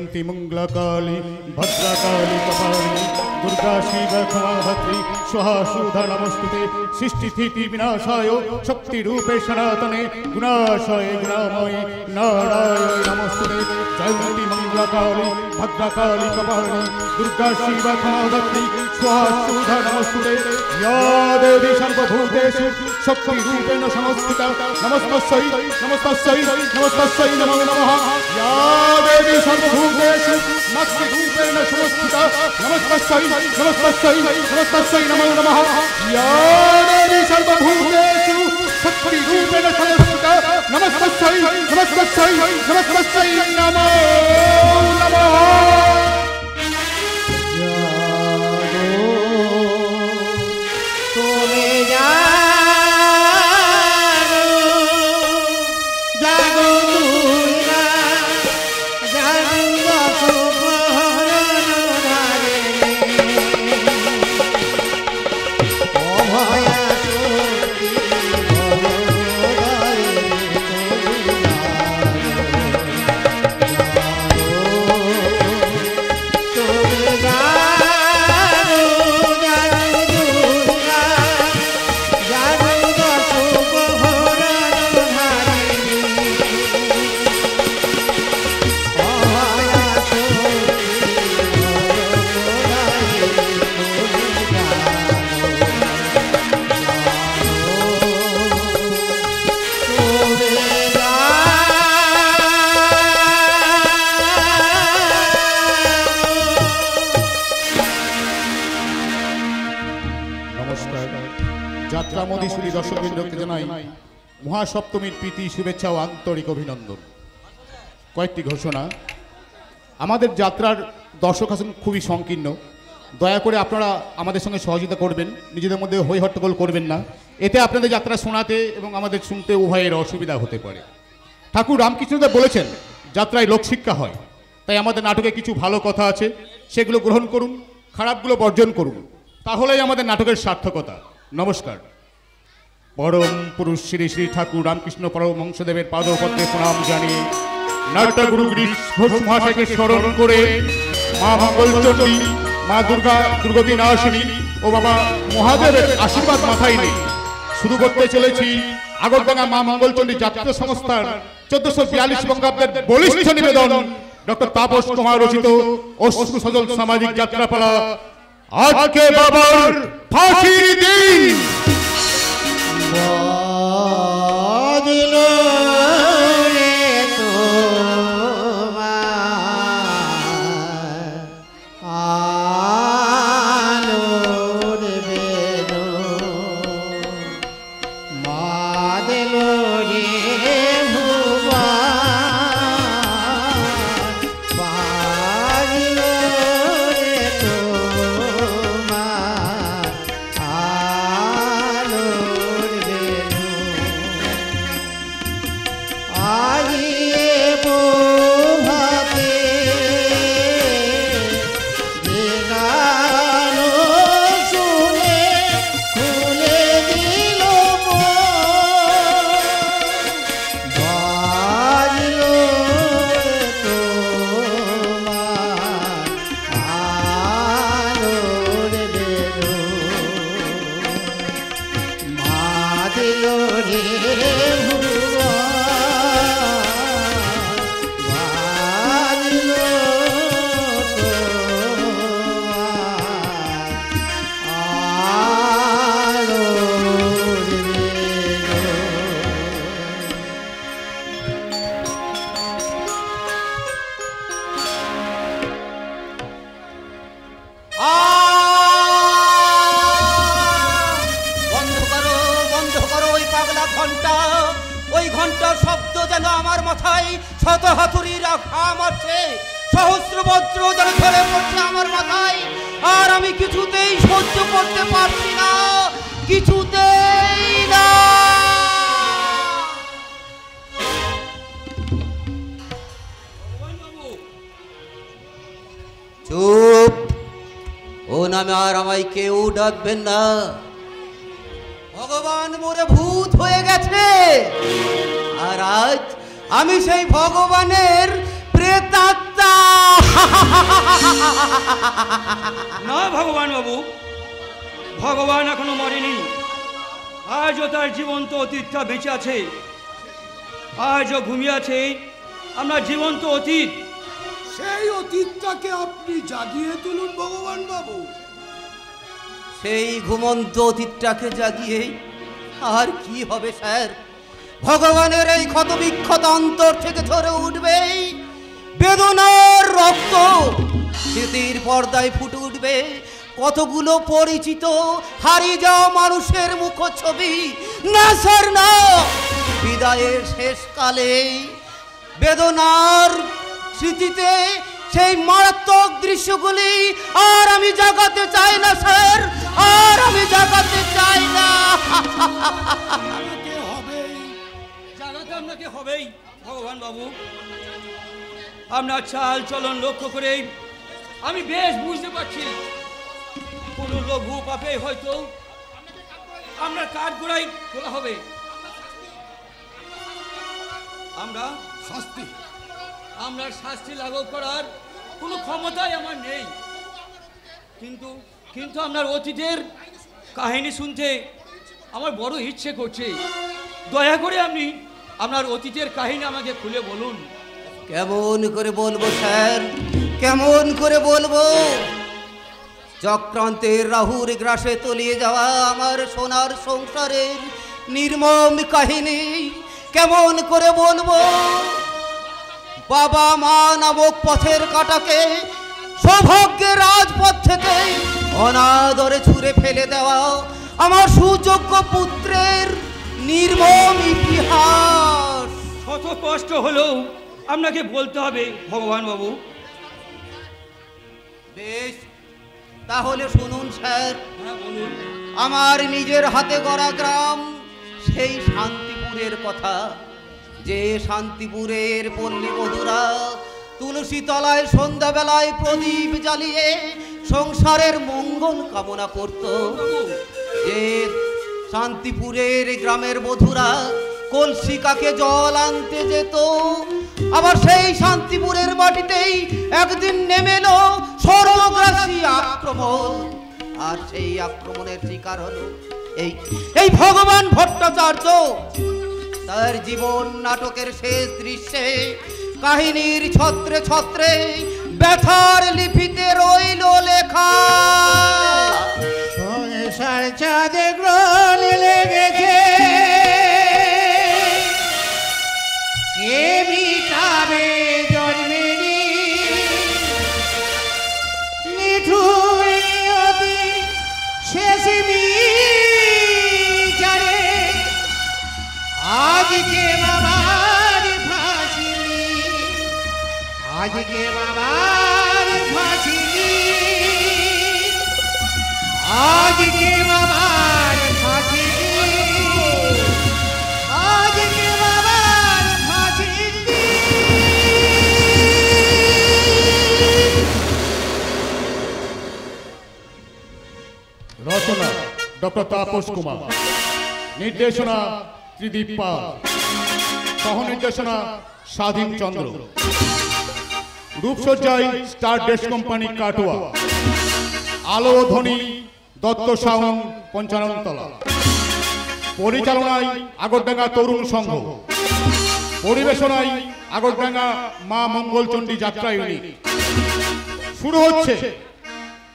मंगलाकाली भद्रकाली कपालिनी दुर्गा शिव क्षमा भद्री स्वाहा सुधा नमस्तुते सृष्टि स्थिति विनाशाय शक्ति रूपे सनातने गुणाशाय गुणामये नारायण नमस्तुते जयंती मंगलाकाली भद्रकाली कपालिनी दुर्गा शिव क्षमा भद्री स्वाहा सुधा नमस्तुते या देवी सर्वभूतेषु शक्ति रूपेण संस्थिता नमस्तस्यै नमस्तस्यै नमस्तस्यै नमो नमः या देवी सर्वभूतेषु शक्ति रूपेण संस्थिता नमस्तस्यै नमस्तस्यै नमस्तस्यै नमो नमः या देवी सर्वभूतेषु शक्ति रूपेण संस्थिता नमस्तस्यै नमस्तस्यै नमस्तस्यै नमो नमः महासप्तमीर प्रीति शुभेच्छा और आंतरिक अभिनंदन कयेकटी घोषणा आमादेर यात्रार दर्शक आছেন খুবই সংকীর্ণ দয়া করে আপনারা আমাদের সঙ্গে সহযোগিতা করবেন নিজেদের মধ্যে হই হট্টগোল করবেন না এতে আপনাদের যাত্রা শোনাতে এবং আমাদের শুনতে উভয়ের অসুবিধা হতে পারে ঠাকুর রামকৃষ্ণদেব বলেছেন যাত্রায় লোকশিক্ষা হয় তাই আমাদের নাটকে কিছু ভালো কথা আছে সেগুলো গ্রহণ করুন খারাপগুলো বর্জন করুন তাহলেই আমাদের নাটকের সার্থকতা নমস্কার परम पुरुष श्री श्री ठाकुर रामकृष्ण परमहंसदेवेर पादपद्मे प्रणाम जानिए नाट्यगुरु गिरीश घोष महाशय के स्मरण करे माँ मंगलचंडी माँ दुर्गा दुर्गतिनाशिनी और बाबा महादेवेर आशीर्वाद माथाय नेই शुरू करते चलेছি আগরডাঙ্গা माँ मंगलचंडी जात्रा संस्थार 1442 बंगाब्देर बलिष्ठ निवेदन डॉक्टर तापस कुमार रचित अश्रु सजल सामाजिक यात्रापाला आज के बाबार फांसिर दिन बादलो रे तुम्हार आलोर बेनो बादलो रे भुवन बादलो रे तुम्हार आलोर শত হাতুড়িরা ঘাম আছে সহস্র বজ্র যেন ধরে পড়ছে আমার মাথায় আর আমি কিছুতেই সহ্য করতে পারছি না কিছুতেই না চুপ ও নামে আর আমায় কেউ ডাকবেন না ভগবান মোরে ভূত হয়ে গেছে আর আজ আমি সেই ভগবানের প্রেতাত্মা না ভগবান বাবু, ভগবান এখনো মরেনি। আজও তার জীবন্ত অতীতটা বেঁচে আছে, আজও ঘুমিয়ে আছে। আমরা জীবন্ত অতীত, সেই অতীতটাকে আপনি জাগিয়ে তুলুন ভগবান বাবু। সেই ঘুমন্ত অতীতটাকে জাগিয়ে আর কি হবে স্যার? ভগবানের এই ক্ষতবিক্ষত অন্তর থেকে ঝরে উঠবে বেদনার রক্ত, স্মৃতির পর্দায় ফুটে উঠবে কতগুলো পরিচিত হারিয়ে যাওয়া মানুষের মুখছবি। না স্যার না, বিদায়ের শেষকালে বেদনার স্মৃতিতে সেই মারাত্মক দৃশ্যগুলি আর আমি জাগাতে চাই না স্যার, আর আমি জাগাতে চাই না। জানাতে আপনাকে হবেই ভগবান বাবু। আপনার চাল চলন লক্ষ্য করে আমি বেশ বুঝতে পারছি কোনো লঘু পাপে হয়তো আপনার কাঠ গোড়ায় তোলা হবে। আমরা শাস্তি লাঘব করার কোনো ক্ষমতাই আমার নেই, কিন্তু আপনার অতীতের কাহিনী শুনতে আমার বড় ইচ্ছে করছে। দয়া করে আপনি আপনার অতীতের কাহিনী আমাকে খুলে বলুন। কেমন করে বলবো স্যার, কেমন করে বলবো? চক্রান্তের রাহুর গ্রাসে তলিয়ে যাওয়া আমার সোনার সংসারের নির্মম কাহিনী কেমন করে বলবো? বাবা মা নামক পথের কাটাকে সৌভাগ্যের রাজপথ থেকে অনাদরে ছুঁড়ে ফেলে দেওয়া আমার সুযোগ্য পুত্রের নির্মম ইতিহাস। কত কষ্ট হলেও আপনাকে বলতে হবে ভগবান বাবু। বেশ, তাহলে শুনুন স্যার। হ্যাঁ বলুন। আমার নিজের হাতে গড়া গ্রাম সেই শান্তিপুরের কথা, যে শান্তিপুরের পল্লী বধূরা তুলসী তলায় সন্ধ্যাবেলায় প্রদীপ জ্বালিয়ে সংসারের মঙ্গল কামনা করত, যে শান্তিপুরের গ্রামের বধূরা কলসিকাকে জল আনতে যেত। আবার সেই শান্তিপুরের মাটিতেই একদিন নেমে এলো স্বর্গগ্রাসী আক্রমণ, আর সেই আক্রমণের শিকার হলো এই ভগবান ভট্টাচার্য। তার জীবন নাটকের শেষ দৃশ্যে কাহিনীর ছত্রে ছত্রে ব্যথার লিপিতে রইল লেখা। সংসার চাঁদে গ্রহণ লেগেছে, কে মিটাবে জন্মেরি নিঠুর নিয়তি শেষ বিচারে। আজকে বাবার ফাঁসি, আজকে বাবার ফাঁসি, আজকে বাবার ফাঁসি, আজকে বাবার ফাঁসি। রচনা ডক্টর তাপস কুমার, নির্দেশনা ত্রিদীপ পাল, সহ নির্দেশনা স্বাধীন চন্দ্র, রূপসজ্জায় স্টার ড্রেস কোম্পানি কাটোয়া, আলো ও ধ্বনি দত্ত সাউন্ড পঞ্চাননতলা, পরিচালনায় আগরডাঙ্গা তরুণ সংঘ, পরিবেশনায় আগরডাঙ্গা মা মঙ্গলচণ্ডী যাত্রা ইউনিট। শুরু হচ্ছে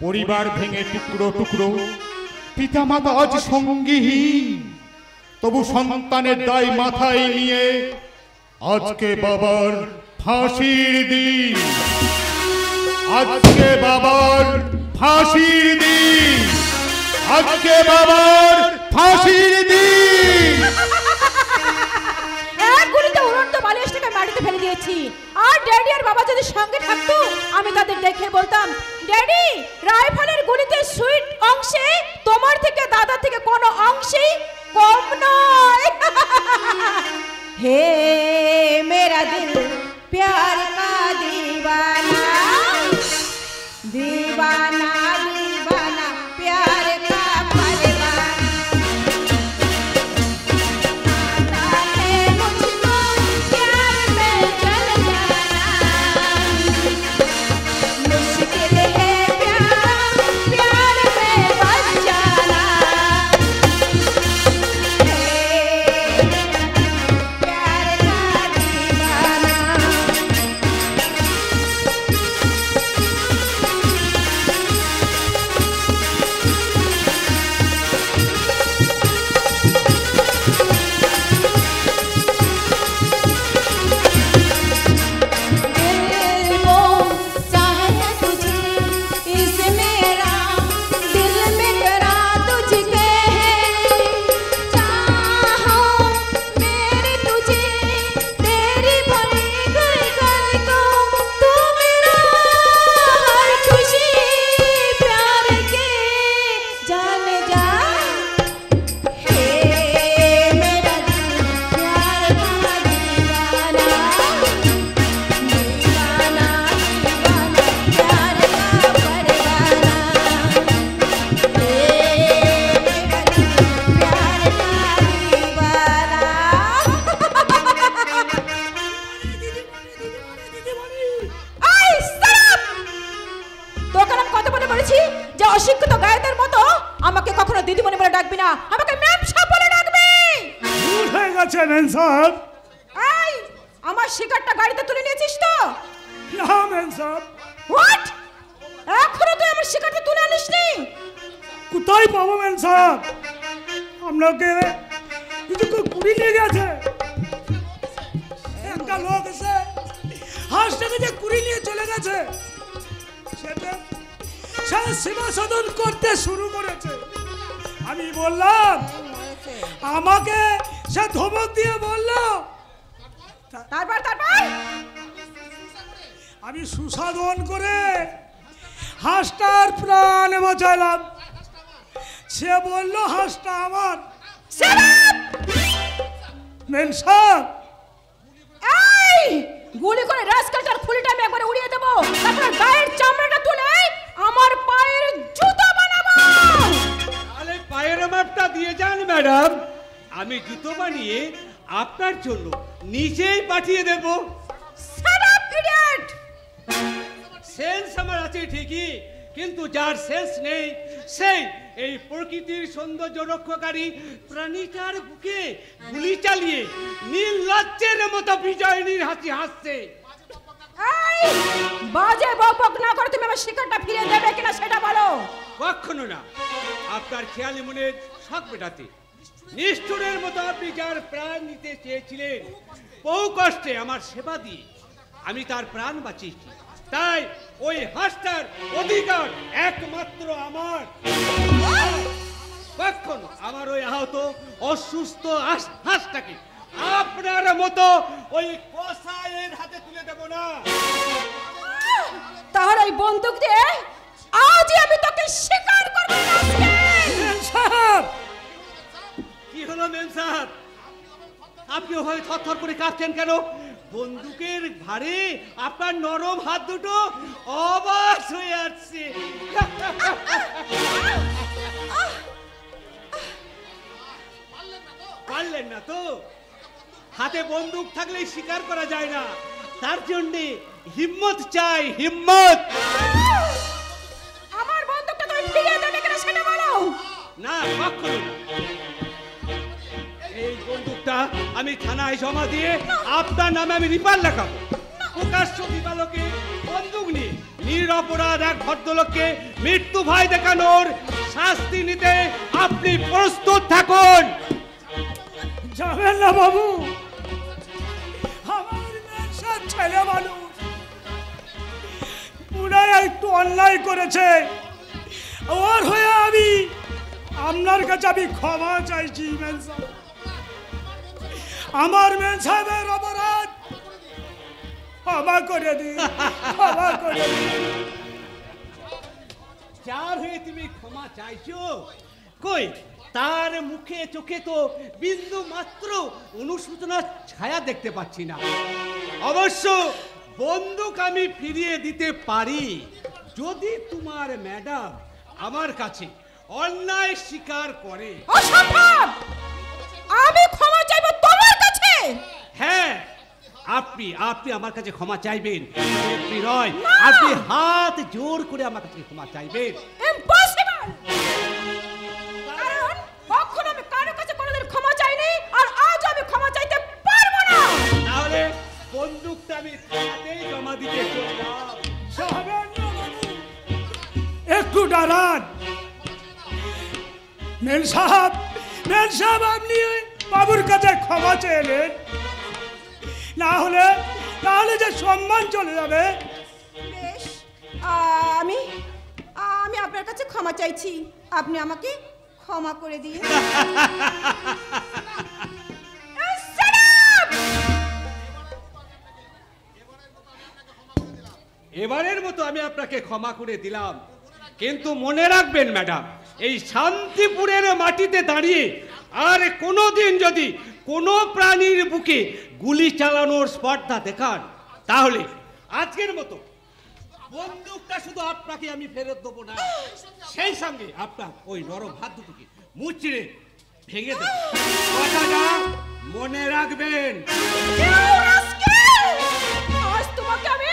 পরিবার ভেঙে টুকরো টুকরো, পিতামাতা আজ সঙ্গীহীন, তবু সন্তানের দায় মাথায় নিয়ে আজকে বাবার ফাঁসির দিন, আজকে বাবার ফাঁসির দিন, আজকে বাবার ফাঁসির দিন। এক গুলিতে উড়ন্ত বালিশটাকে মাটিতে ফেলে দিয়েছি। আর ড্যাডি আর বাবা যদি সঙ্গে থাকতো, আমি তাদের দেখে বলতাম, ড্যাডি রাইফেলের গুলিতে সুইট অংশে তোমার থেকে দাদা থেকে কোনো অংশেই কম নয়। হে মেরা দিল প্যার কা দিওয়ানা, दीवाना दीवाना प्यार का परवाना, आता है मुझको प्यार में जल जाना, मुश्किल है प्यार করেছি যে অশিক্ষিত গায়েদের মতো আমাকে কখনো দিদিমণি বলে ডাকবি না, আমাকে ম্যাম সাহেব বলে ডাকবি। ভুল হয়ে গেছে মেম সাহেব। এই আমার শিকারটা গাড়িতে তুলে নিয়েছিস তো? না মেম সাহেব। হোয়াট? এখনো তুই আমার শিকারটা তুলে আনিসনি? কোথায় পাবো মেম সাহেব? আপনাকে কিছু কুড়ি নিয়ে গেছে। একটা লোক এসে হাঁসটাকে যে কুড়ি নিয়ে চলে গেছে, সেটা সে সেবা সাধন করতে শুরু করেছে। আমি বললাম, আমাকে সে ধমক দিয়ে বলল, তারপর আমি সুসাধন করে হাঁসটার প্রাণ বাঁচালাম। সে বলল হাঁসটা আমার। মেম সাহেব, এই গুলি করে রাস্কালটার খুলিটা আমি একবার উড়িয়ে দেবো, তারপর গায়ের চামড়াটা তুলে আমার পায়ের জুতো বানাবো। তাহলে পায়ের মাপটা দিয়ে যান ম্যাডাম, আমি জুতো বানিয়ে আপনার জন্য নিজেই পাঠিয়ে দেব। Shut up idiot! সেন্স আমার আছে ঠিকই, কিন্তু যার সেন্স নেই সেই এই প্রকৃতির সৌন্দর্য রক্ষাকারী প্রাণীটার বুকে গুলি চালিয়ে নীললজ্জের মতো বিজয়নীর হাসি হাসছে। এই বাজে বকবক না করে তুমি আমার শিকারটা ফিরিয়ে দেবে কিনা সেটা বলো। কখনো না, আপনার খেয়ালি মনের শখ মেটাতে নিষ্ঠুরের মতো আপনি যার প্রাণ নিতে চেয়েছিলেন, বহু কষ্টে আমার সেবা দিয়ে আমি তার প্রাণ বাঁচিয়েছি। তাই ওই হাঁসটার অধিকার একমাত্র আমার। কখনো আমার ওই আহত অসুস্থ হাঁসটাকে আপনার মতো ওই কসাইয়ের হাতে তুলে দেব না। তাহলে এই বন্দুক দিয়ে আজই আমি তোকে শিকার করব। মেম সাহেব, কি হলো মেম সাহেব, আপনি ওভাবে থরথর করে কাঁপছেন কেন? বন্দুকের ভারে আপনার নরম হাত দুটো অবাক হয়ে আসছে। পারলেন না তো? হাতে বন্দুক থাকলে শিকার করা যায় না, তার জন্যে হিম্মত চাই, হিম্মত। আমার বন্দুকটা তুমি ফিরিয়ে দেবে কিনা সেটা বলো। না, কখনো না। এই বন্দুকটা আমি থানায় জমা দিয়ে আপনার নামে আমি রিপার লেখাবো। প্রকাশ্য দিবালোকে বন্দুক নিয়ে নিরপরাধ এক ভদ্রলোককে মৃত্যু ভয় দেখানোর শাস্তি নিতে আপনি প্রস্তুত থাকুন। যাবেন না বাবু, আমার মেম সাহেব ছেলে মানুষ, পুরাই একটু অন্যায় করেছে। ওর হয়ে আমি আপনার কাছে আমি ক্ষমা চাইছি মেম সাহেব। আমার মেম সাহেবের অপরাধ ক্ষমা করে দিন, ক্ষমা করে দিন। যার হয়ে তুমি ক্ষমা চাইছো, কই তার মুখে চোখে তো বিন্দু মাত্র অনুশোচনার ছায়া দেখতে পাচ্ছি না। অবশ্য বন্দুক আমি ফিরিয়ে দিতে পারি যদি তোমার ম্যাডাম আমার কাছে অন্যায় স্বীকার করে। অসম্ভব! আমি ক্ষমা চাইবো তোমার কাছে। হ্যাঁ, আপনি আপনি আমার কাছে ক্ষমা চাইবেন, আপনি নয়, আপনি হাত জোর করে আমার কাছে ক্ষমা চাইবেন। ইম্পসিবল! কারণ কখনো আমি কারো কাছে কোনোদিন ক্ষমা চাইনি, আর আজ আমি ক্ষমা চাইতে পারবো না। তাহলে বন্দুকটা আমি হাতেই জমা দিতে চললাম। যাবেন না বাবু, একটু দাঁড়ান। মেম সাহেব, মেম সাহেব, আপনি বাবুর কাছে ক্ষমা চেয়েলেন, না হলে যে সম্মান চলে যাবে। বেশ, আমি আপনার কাছে ক্ষমা চাইছি, আপনি আমাকে ক্ষমা করে দিন। এবারের মতো আমি আপনাকে ক্ষমা করে দিলাম, কিন্তু মনে রাখবেন ম্যাডাম, এই শান্তিপুরের মাটিতে দাঁড়িয়ে আর কোনোদিন যদি কোনো প্রাণীর বুকে গুলি চালানোর স্পর্ধা দেখান, তাহলে আজকের মতো বন্দুকটা শুধু আপনাকে আমি ফেরত দেবো না, সেই সঙ্গে আপনার ওই নরম হাত দুটোকে মুচড়ে ভেঙে দেব। কথাটা মনে রাখবেন। আজ তোমাকে আমি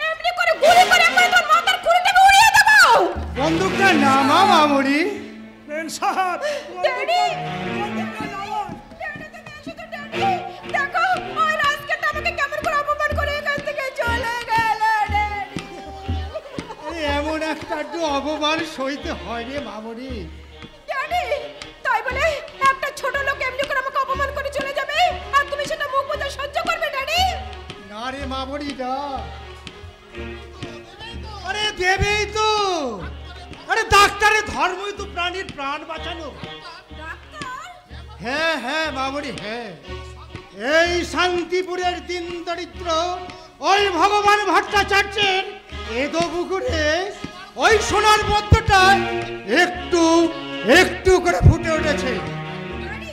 এমনি করে গুলি করে একবার তোর মাথার খুলিতে উড়িয়ে দেব। নামা মামুনি। মেম সাহেব ড্যাডি ওদেরকে নামান। ড্যাডি তুমি এসো তো ড্যাডি দেখো ওই রাজকেটা আমাকে কেমন করে অপমান করে এখান থেকে চলে গেল ড্যাডি এমন একটা অপমান সইতে হয় রে মামুনি। ড্যাডি তাই বলে একটা ছোট লোক এমনি করে আমাকে অপমান করে চলে যাবে আর তুমি সেটা মুখ বুজে সহ্য করবে ড্যাডি না রে মামুনি না। আরে দেবেই তো। আরে ডাক্তারের ধর্মই তো প্রাণীর প্রাণ বাঁচানো। ডাক্তার হ্যাঁ হ্যাঁ মামুনি হ্যাঁ। এই শান্তিপুরের দিন দরিদ্র ওই ভগবান ভট্টাচার্যের এদো পুকুরে ওই সোনার পদ্মটা একটু একটু করে ফুটে উঠেছে।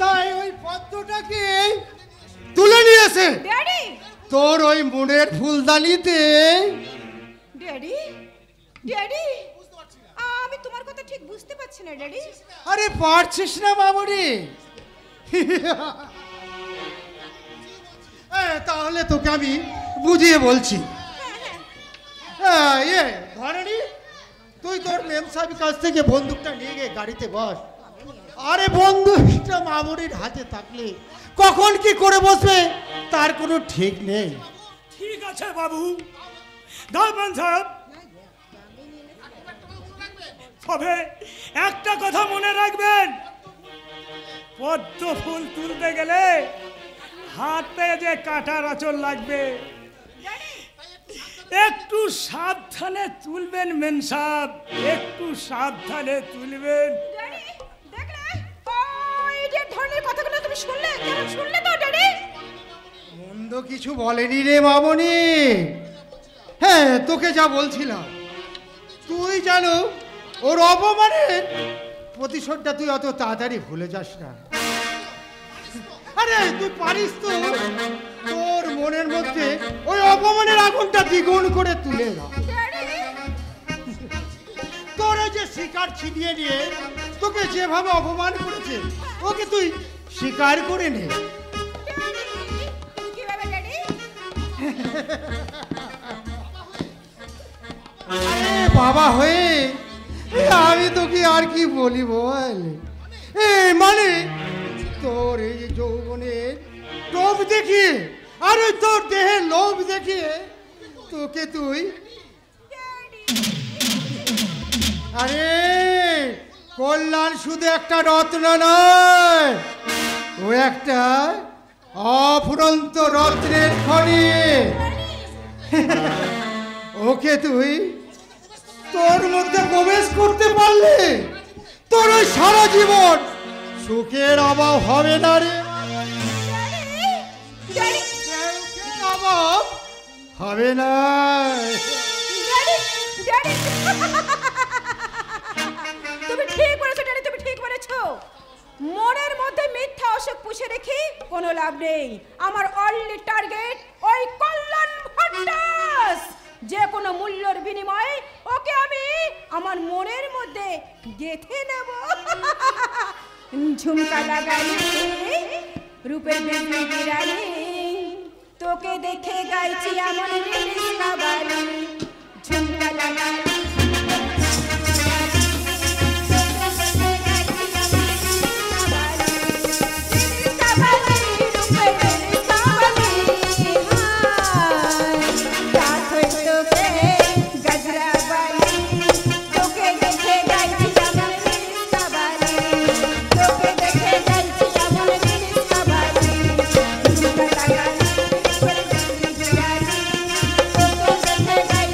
তাই ওই পদ্মটাকে তুলে নিয়েছে ড্যাডি তোর ওই মনের ফুলদানিতে। ড্যাডি ড্যাডি আমি তোমার কথা ঠিক বুঝতে পারছি না ড্যাডি আরে পারছিস না মামুনি? তাহলে তোকে আমি বুঝিয়ে বলছি। ধরনি তুই তোর মেম সাহেবের কাছ থেকে বন্দুকটা নিয়ে গিয়ে গাড়িতে বস। আরে বন্দুকটা মামুনির হাতে থাকলে কখন কি করে বসবে তার কোনো ঠিক নেই। ঠিক আছে বাবু দামান সাহেব তবে একটা কথা মনে রাখবেন পদ্ম ফুল তুলতে গেলে হাতে যে কাঁটার আঁচল লাগবে একটু সাবধানে তুলবেন মেম সাহেব একটু সাবধানে তুলবেন। ড্যাডি দেখলে ওই যে ধরনের কথাগুলো তুমি শুনলে কেন শুনলে তো ড্যাডি মন্দ কিছু বলেনি রে মামনি। হ্যাঁ তোকে যা বলছিলাম তুই জানো ওর অপমানের প্রতিশোধটা তুই অত তাড়াতাড়ি ভুলে যাস না। আরে তুই পারিস তো তোর মনের মধ্যে ওই অপমানের আগুনটা দ্বিগুণ করে তুলে দাও। তোর যে শিকার ছিনিয়ে নিয়ে তোকে যেভাবে অপমান করেছে ওকে তুই স্বীকার করে নে। কিভাবে ড্যাডি আরে বাবা হয়ে আমি তোকে আর কি বলি বল। মানে তোর এই যৌবনের লোভ দেখিয়ে আর ওই তোর দেহের লোভ দেখিয়ে তোকে তুই আরে কল্যাণ শুধু একটা রত্ন নয় ও একটা অফুরন্ত রত্নের খনি। ওকে তুই তোর মধ্যে প্রবেশ করতে পারলে তোর ওই সারা জীবন সুখের অভাব হবে না রে। সুখের অভাব হবে না। তুমি ঠিক বলেছো ড্যাডি তুমি ঠিক বলেছো মনের মধ্যে মিথ্যা অসুখ পুষে রেখে কোনো লাভ নেই। আমার অনলি টার্গেট ওই কল্যাণ ভট্টাস যে কোনো মূল্যের বিনিময়ে ওকে আমি আমার মনের মধ্যে গেঁথে নেব। ঝুমকা লাগালি রূপের বেশি বিরানি তোকে দেখে গাইছি এমন রিলিস্কা বালি ঝুমকা লাগালি Bye.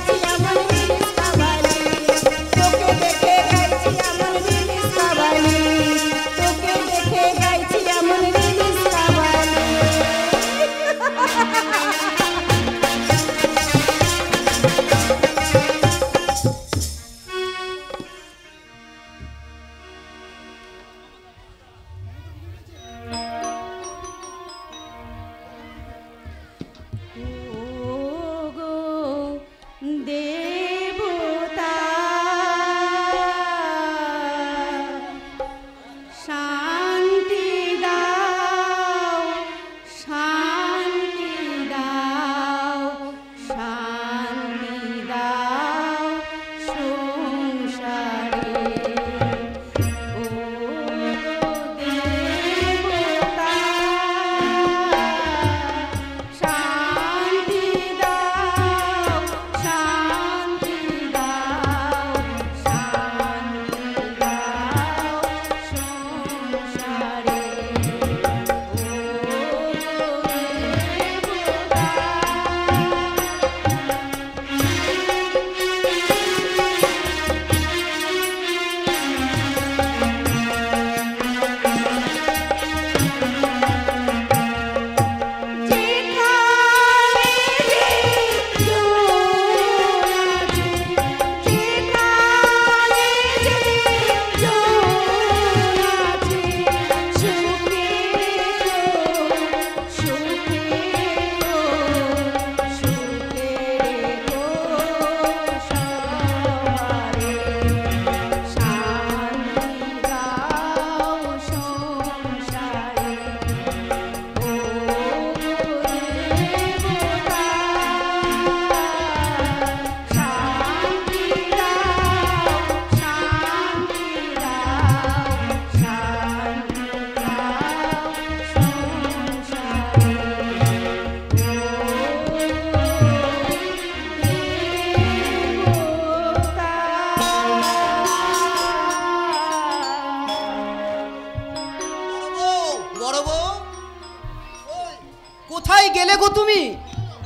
তুমি?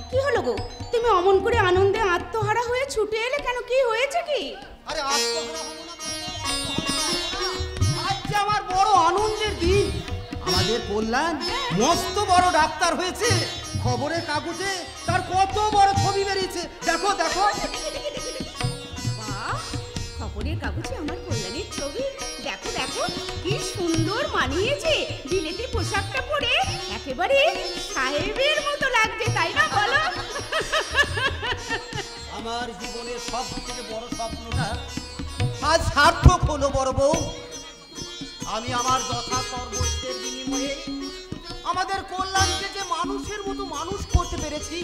কি হলো গো, তুমি অমন করে আনন্দে আত্মহারা হয়ে ছুটে এলে কেন? কি হয়েছে কি? আরে আত্মহারা হবো না তো? আজ যে আমার বড় আনন্দের দিন। আমাদের কল্যাণ মস্ত বড় ডাক্তার হয়েছে। খবরের কাগজে তার কত বড় ছবি বেরিয়েছে, দেখো দেখো। বাহ, খবরের কাগজে আমার কল্যাণের ছবি। দেখো দেখো কি সুন্দর মানিয়েছে, বিলেতি পোশাকটা পরে একেবারে সাহেবের মতো লাগছে, তাই না বলো? আমার জীবনের সব থেকে বড় স্বপ্নটা আজ সার্থক হলো বড় বউ। আমি আমার যথা সর্বস্বের বিনিময়ে আমাদের কল্যাণকে যে মানুষের মতো মানুষ করতে পেরেছি,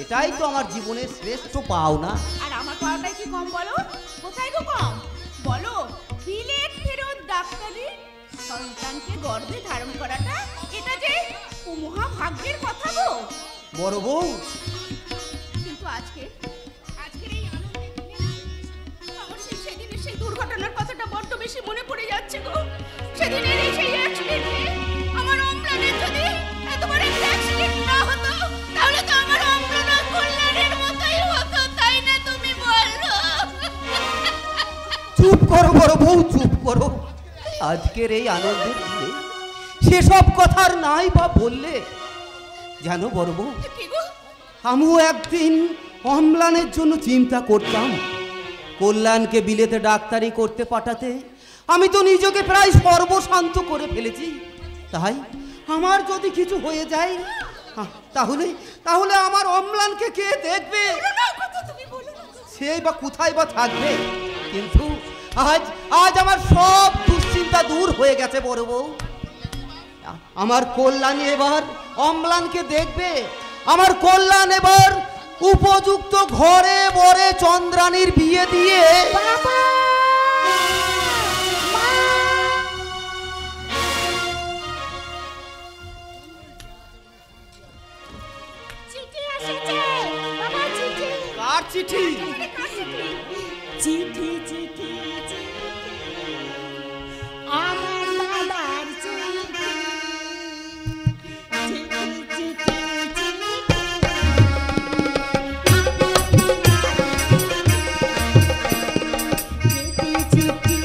এটাই তো আমার জীবনের শ্রেষ্ঠ পাওনা। আর আমার পাওয়াটাই কি কম বলো? কোথায় গো কম বলো? বিলেত ফেরত ডাক্তারি সন্তানকে গর্ভে ধারণ করাটা, এটা যে মহাভাগ্যের কথা গো। বড় বউ, কিন্তু আজকের এই আনন্দের দিনে আমার সেদিনের সেই দুর্ঘটনার কথাটা বড্ড বেশি মনে পড়ে যাচ্ছে গো। সেদিনের সেই অ্যাক্সিডেন্টে আমার অম্লানের যদি এত বড় একটা অ্যাক্সিডেন্ট না হতো, তাহলে তো আমার অম্লানা কল্যাণের মতোই হতো, তাই না? তুমি বলো। চুপ করো বড় বউ, চুপ করো। আজকের এই আনন্দের দিনে সেসব কথার নাই বা বললে। জানো বড় বউ, কি গো? আমিও একদিন অম্লানের জন্য চিন্তা করতাম। কল্যাণকে বিলেতে ডাক্তারি করতে পাঠাতে আমি তো নিজেকে প্রায় সর্বশান্ত করে ফেলেছি। তাই আমার যদি কিছু হয়ে যায়, তাহলে তাহলে আমার অম্লানকে কে দেখবে? সেই বা কোথায় বা থাকবে? কিন্তু আজ আজ আমার সব দুশ্চিন্তা দূর হয়ে গেছে বড় বউ। আমার কল্যাণী এবার অম্লানকে দেখবে। আমার কল্যাণ এবার উপযুক্ত ঘরে বরে চন্দ্রানীর বিয়ে দিয়ে চিঠি এসেছে বাবা, চিঠি। কার চিঠি? চিঠি চিঠি আমার দাদার চিঠি। চিঠি চিঠি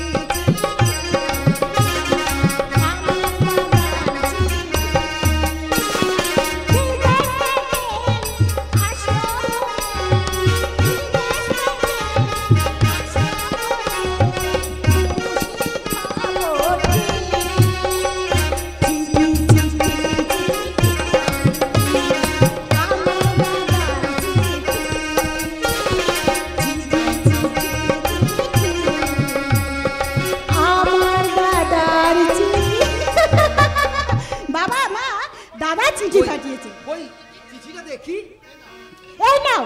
চিঠি পাঠিয়েছে। ওই চিঠিটা দেখি। এই নাও।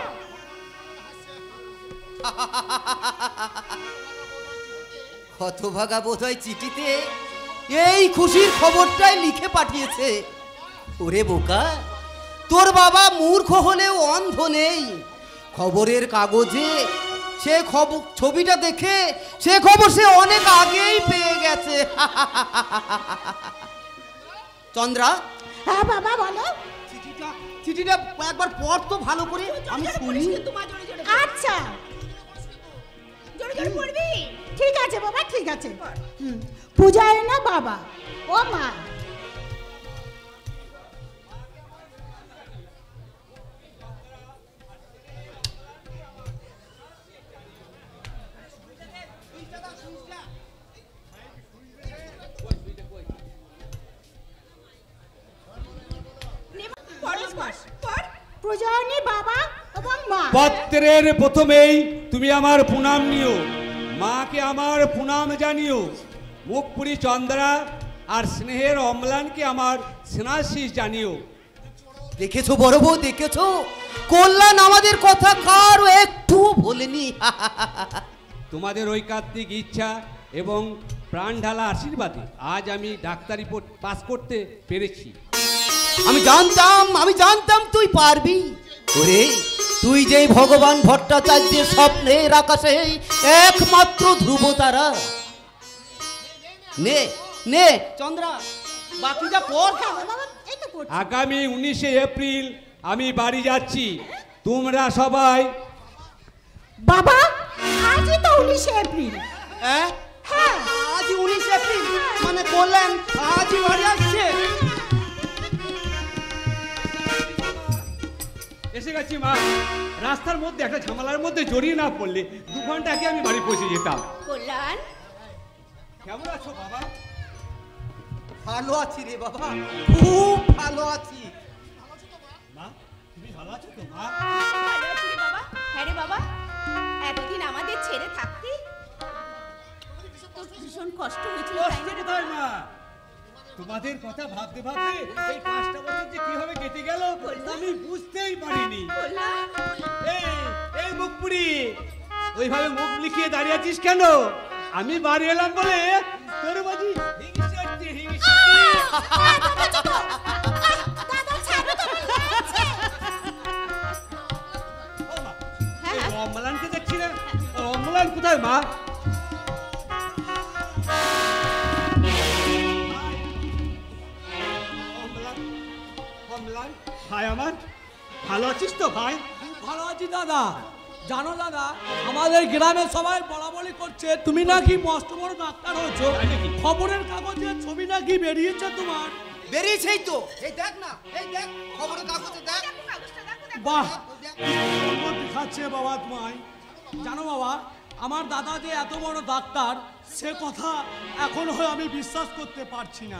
হতভাগা বোধহয় চিঠিতে এই খুশির খবরটাই লিখে পাঠিয়েছে। ওরে বোকা, তোর বাবা মূর্খ হলেও অন্ধ নেই। খবরের কাগজে সে ছবিটা দেখে সে খবর সে অনেক আগেই পেয়ে গেছে। চন্দ্রা, হ্যাঁ বাবা বলো। চিঠিটা একবার পড় তো ভালো করে, আমি শুনি। আচ্ছা, জোরে জোরে পড়বি? ঠিক আছে বাবা, ঠিক আছে। পূজায় না বাবা, ও মা। প্রজানি বাবা এবং মা। পত্রের প্রথমেই তুমি আমার প্রণাম নিও, মাকে আমার প্রণাম জানিও। মুখপুরি চন্দ্রা আর স্নেহের অম্লানকে আমার স্নেহাশিস জানিও। দেখেছো বড় বউ, দেখেছো কল্যাণ আমাদের কথা কারও একটু বলেনি। তোমাদের ঐকান্তিক ইচ্ছা এবং প্রাণ ঢালা আশীর্বাদে আজ আমি ডাক্তারি পাস করতে পেরেছি। আমি জানতাম তুই পারবি। ওরে, তুই যেই ভগবান ভট্টাচার্যের স্বপ্নের আকাশে একমাত্র ধ্রুব তারা। নে নে চন্দ্রা, বাকিটা পড়। আগামী 19শে এপ্রিল আমি বাড়ি যাচ্ছি, তোমরা সবাই। বাবা আজই তো 19 এপ্রিল। হ্যাঁ হ্যাঁ আজ 19 এপ্রিল, মানে বললেন আজই বাড়ি আসছে। এসে গেছি মা। রাস্তার মধ্যে একটা ঝামেলার মধ্যে জড়িয়ে না পড়লে 2 ঘন্টা আগে আমি বাড়ি পৌঁছে যেতাম। কল্যাণ কেমন আছো বাবা? ভালো আছি রে বাবা, খুব ভালো আছি। মা তুমি ভালো আছো তো মা? ভালো আছি রে বাবা। হ্যাঁ রে বাবা, এতদিন আমাদের ছেড়ে থাকতে তোর ভীষণ কষ্ট হয়েছিল তাই না রে কোথায় মা? তোমাদের কথা ভাবতে ভাবতে এই 5টা বছর যে কিভাবে কেটে গেল আমি বুঝতেই পারিনি। কল্যাণ এই মুখপুরি, ওইভাবে মুখ লিখিয়ে দাঁড়িয়ে আছিস কেন? আমি বাড়ি এলাম বলে তোর বাজি হিংসে হচ্ছে, হিংসে। ও মা, এই অম্লানকে দেখছি না, অম্লান কোথায় মা? অম্লান ভাই আমার, ভালো আছিস তো ভাই? ভালো আছি দাদা। জানো দাদা, আমাদের গ্রামে সবাই বলাবলি করছে তুমি নাকি মস্ত বড় ডাক্তার হয়েছো। খবরের কাগজে ছবি নাকি বেরিয়েছে তোমার। বেরিয়েছেই তো, এই দেখ না, এই দেখ খবরের কাগজে দেখ। বাহ, দেখাচ্ছে বাবা তোমায়। জানো বাবা, আমার দাদা যে এত বড় ডাক্তার সে কথা এখন হয় আমি বিশ্বাস করতে পারছি না।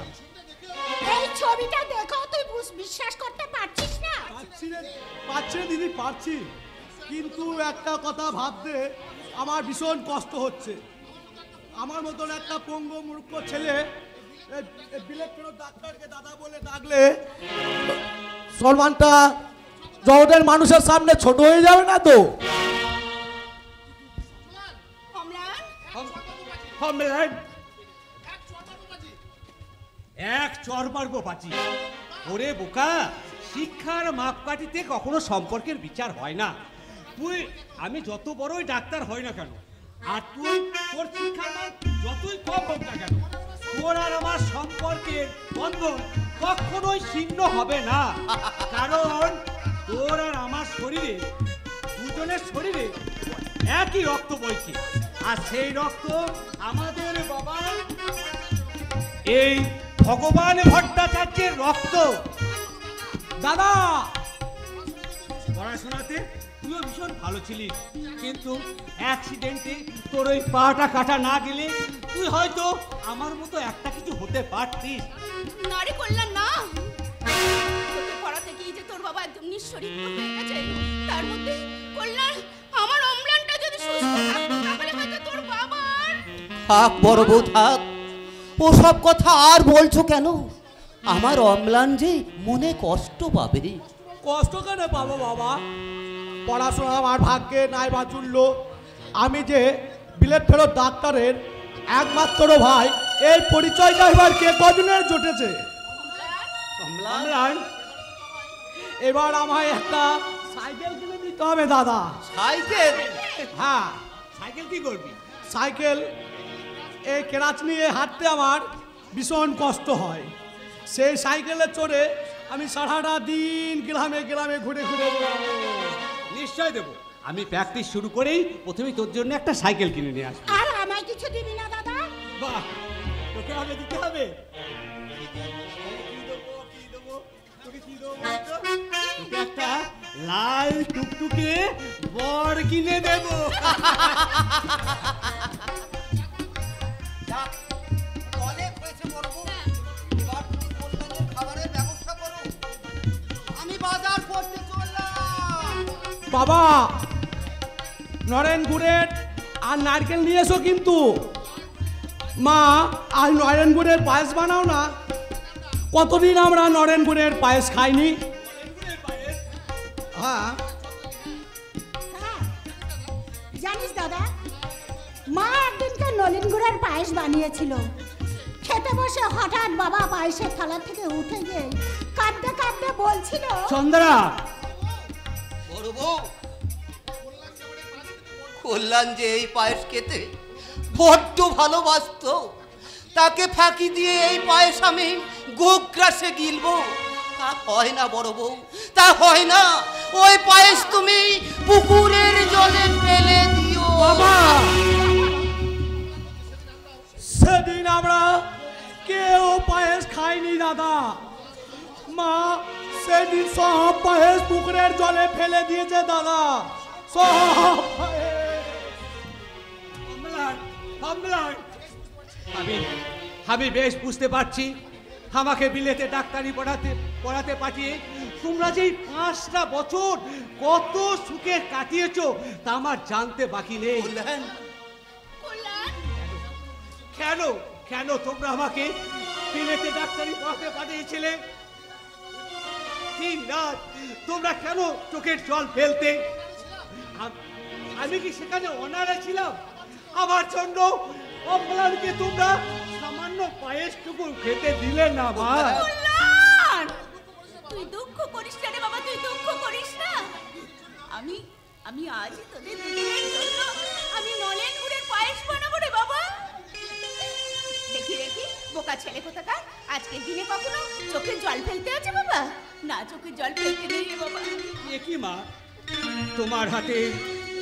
এই ছবিটা দেখো, তুই বিশ্বাস করতে পারছিস না? পারছি রে দিদি, পারছি, কিন্তু একটা কথা ভাবতে আমার ভীষণ কষ্ট হচ্ছে। আমার মতন একটা পঙ্গু মূর্খ ছেলে বিলেত ফেরত ডাক্তারকে দাদা বলে ডাকলে সম্মানটা জগতের মানুষের সামনে ছোট হয়ে যাবে না তো? অম্লান এক চর মারবো পাচি। ওরে বোকা, শিক্ষার মাপকাঠিতে কখনো সম্পর্কের বিচার হয় না। তুই, আমি যত বড়ই ডাক্তার হয় না কেন, আর তুই তোর শিক্ষার মান যতই কম হোক না কেন, তোর আর আমার সম্পর্কের বন্ধন কখনোই ছিন্ন হবে না। কারণ তোর আর আমার শরীরে, দুজনের শরীরে একই রক্ত বইছে, আর সেই রক্ত আমাদের বাবা এই ভগবান ভট্টাচার্যের রক্ত। দাদা, পড়াশোনাতে তুইও ভীষণ ভালো ছিলিস, কিন্তু অ্যাক্সিডেন্টে তোর ওই পাটা কাটা না গেলে তুই হয়তো আমার মতো একটা কিছু হতে পারতিস। না রে কল্যাণ, না। তোকে পড়া থেকেই যে তোর বাবা একদম নিঃশরীর হয়ে গেছে, তার মধ্যে কল্যাণ আমার অম্লানটা যদি সুস্থ থাকতো তাহলে হয়তো তোর বাবার। থাক বড় বউ থাক, ও সব কথা আর বলছো কেন? আমার অম্লান যে মনে কষ্ট পাবে। কষ্ট কেন পাবো বাবা? পড়াশোনা আমার ভাগ্যে নাই বাঁচুল্য। আমি যে বিলেত ফেরত ডাক্তারের একমাত্র ভাই, এর পরিচয়টা এবার কে কদিনের জুটেছে। অম্লান, এবার আমায় একটা সাইকেল কিনে দিতে হবে দাদা। সাইকেল? হ্যাঁ, সাইকেল কি করবি? সাইকেল, এই কেরাচ নিয়ে হাঁটতে আমার ভীষণ কষ্ট হয়। সেই সাইকেলে চড়ে আমি সারাটা দিন গ্রামে গ্রামে ঘুরে ঘুরে বেড়াবো। নিশ্চয় দেবো। আমি প্র্যাকটিস শুরু করেই প্রথমেই তোর জন্য একটা সাইকেল কিনে নিয়ে আসবো। আর আমায় কিছু দিবি না দাদা? বাহ, তোকে আগে দিতে হবে। তোকে একটা লাল টুকটুকে বর কিনে দেব। অনেক হয়েছে বড় বউ, এবার তুমি কল্যাণের খাবারের ব্যবস্থা করো, আমি বাজার করতে চললাম। বাবা, নরেন গুড়ের আর নারকেল নিয়ে এসো কিন্তু। মা, আর নরেন গুড়ের পায়েস বানাও না। কতদিন আমরা নরেন গুড়ের পায়েস খাইনি। হ্যাঁ, জানিস দাদা, মা একদিনকার নলেন গুড়ের পায়েস বানিয়েছিল। খেতে বসে হঠাৎ বাবা পায়েসের থালা থেকে উঠে গিয়ে কাঁদতে কাঁদতে বলছিল, চন্দ্রা, বড় বউ, কল্যাণ যে এই পায়েস খেতে বড্ড ভালোবাসতো, তাকে ফাঁকি দিয়ে এই পায়েস আমি গোগ্রাসে গিলবো, তা হয় না বড় বউ, তা হয় না। ওই পায়েস তুমি পুকুরের জলে ফেলে দিও। বাবা, সেদিন আমরা কেউ পায়েস খাইনি দাদা। মা সেদিন সব পায়েস পুকুরের জলে ফেলে দিয়েছে দাদা, সব পায়েস। আমি বেশ বুঝতে পারছি, আমাকে বিলেতে ডাক্তারি পড়াতে পাঠিয়ে তোমরা যেই 5টা বছর কত সুখে কাটিয়েছো তা আমার জানতে বাকি নেই। কেন কেন তোমরা আমাকে বিলেতে ডাক্তারি পড়াতে পাঠিয়েছিলে? 3 রাত তোমরা কেন চোখের জল ফেলতে? আমি কি সেখানে অনারে ছিলাম? আমার জন্য অম্লানকে তোমরা সামান্য পায়েসটুকু খেতে দিলে না মা। তুই দুঃখ করিস না রে বাবা, তুই দুঃখ করিস না। আমি আজ তোদের দুজনের জন্য আমি নলেন গুড়ের পায়েস বানাবো রে বাবা। দেখি বোকা ছেলে কোথাকার, আজকের দিনে কখনো চোখে জল ফেলতে আছে বাবা? না, চোখে জল ফেলতে নেই রে বাবা। এ কি মা, তোমার হাতে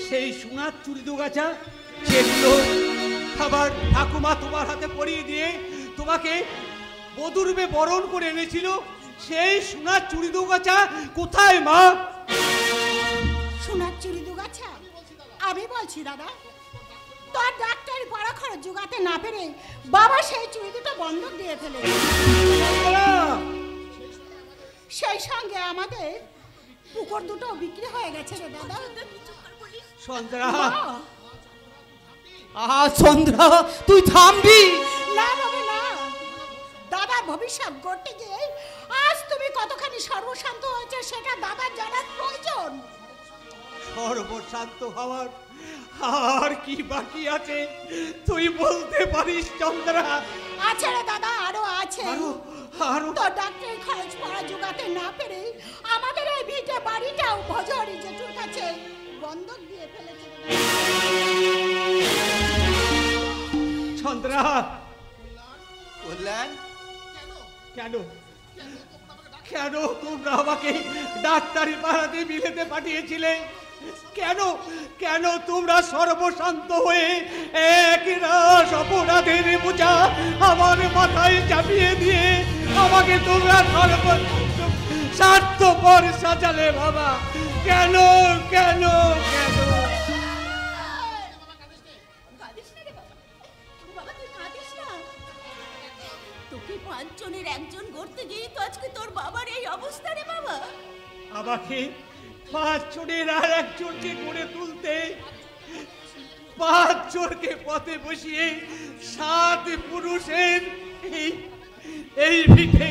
সেই সোনার চুড়ি দুগাছা যেগুলো খাবার ঠাকুমা তোমার হাতে পরিয়ে দিয়ে তোমাকে বধূরূপে বরণ করে এনেছিল, সেই সোনার চুড়ি দুগাছা কোথায় মা? সোনার চুড়ি দুগাছা? আমি বলছি দাদা, তোর ডাক্তারি পড়া খরচ জোগাতে না পেরে বাবা সেই চুড়ি দুটো বন্ধক দিয়ে ফেলে, সেই সঙ্গে আমাদের পুকুর দুটো বিক্রি হয়ে গেছে রে দাদা। সন্ধ্যা, চন্দ্রা তুই থামবি না বাবা না, দাদার ভবিষ্যৎ গড়তে গিয়ে আজ তুমি কতখানি সর্বশান্ত হয়েছে সেটা দাদার জানার প্রয়োজন। সর্বশান্ত হওয়ার আর কি বাকি আছে তুই বলতে পারিস চন্দ্রা? আছে রে দাদা, আরো আছে। আরো তো ডাক্তারি খরচ পড়া জোগাতে না পেরে আমাদের এই ভিটে বাড়িটাও ভজরি জেঠুর কাছে বন্ধক দিয়ে ফেলেছে। চন্দ্রা, কল্যাণ, কেন কেন তোমরা আমাকে ডাক্তারি পাড়াতে বিলেতে পাঠিয়েছিলে? কেন কেন তোমরা সর্বশান্ত হয়ে এক রাস অপরাধের বোঝা আমার মাথায় চাপিয়ে দিয়ে আমাকে তোমরা স্বার্থপর সাজালে বাবা? কেন কেন কেন? তোকে 5 জনের একজন গড়তে গিয়ে তো আজকে তোর বাবার এই অবস্থা রে বাবা। আমাকে 5 জনের আর একজনকে গড়ে তুলতে 5 জনকে পথে বসিয়ে 7 পুরুষের এই ভিটে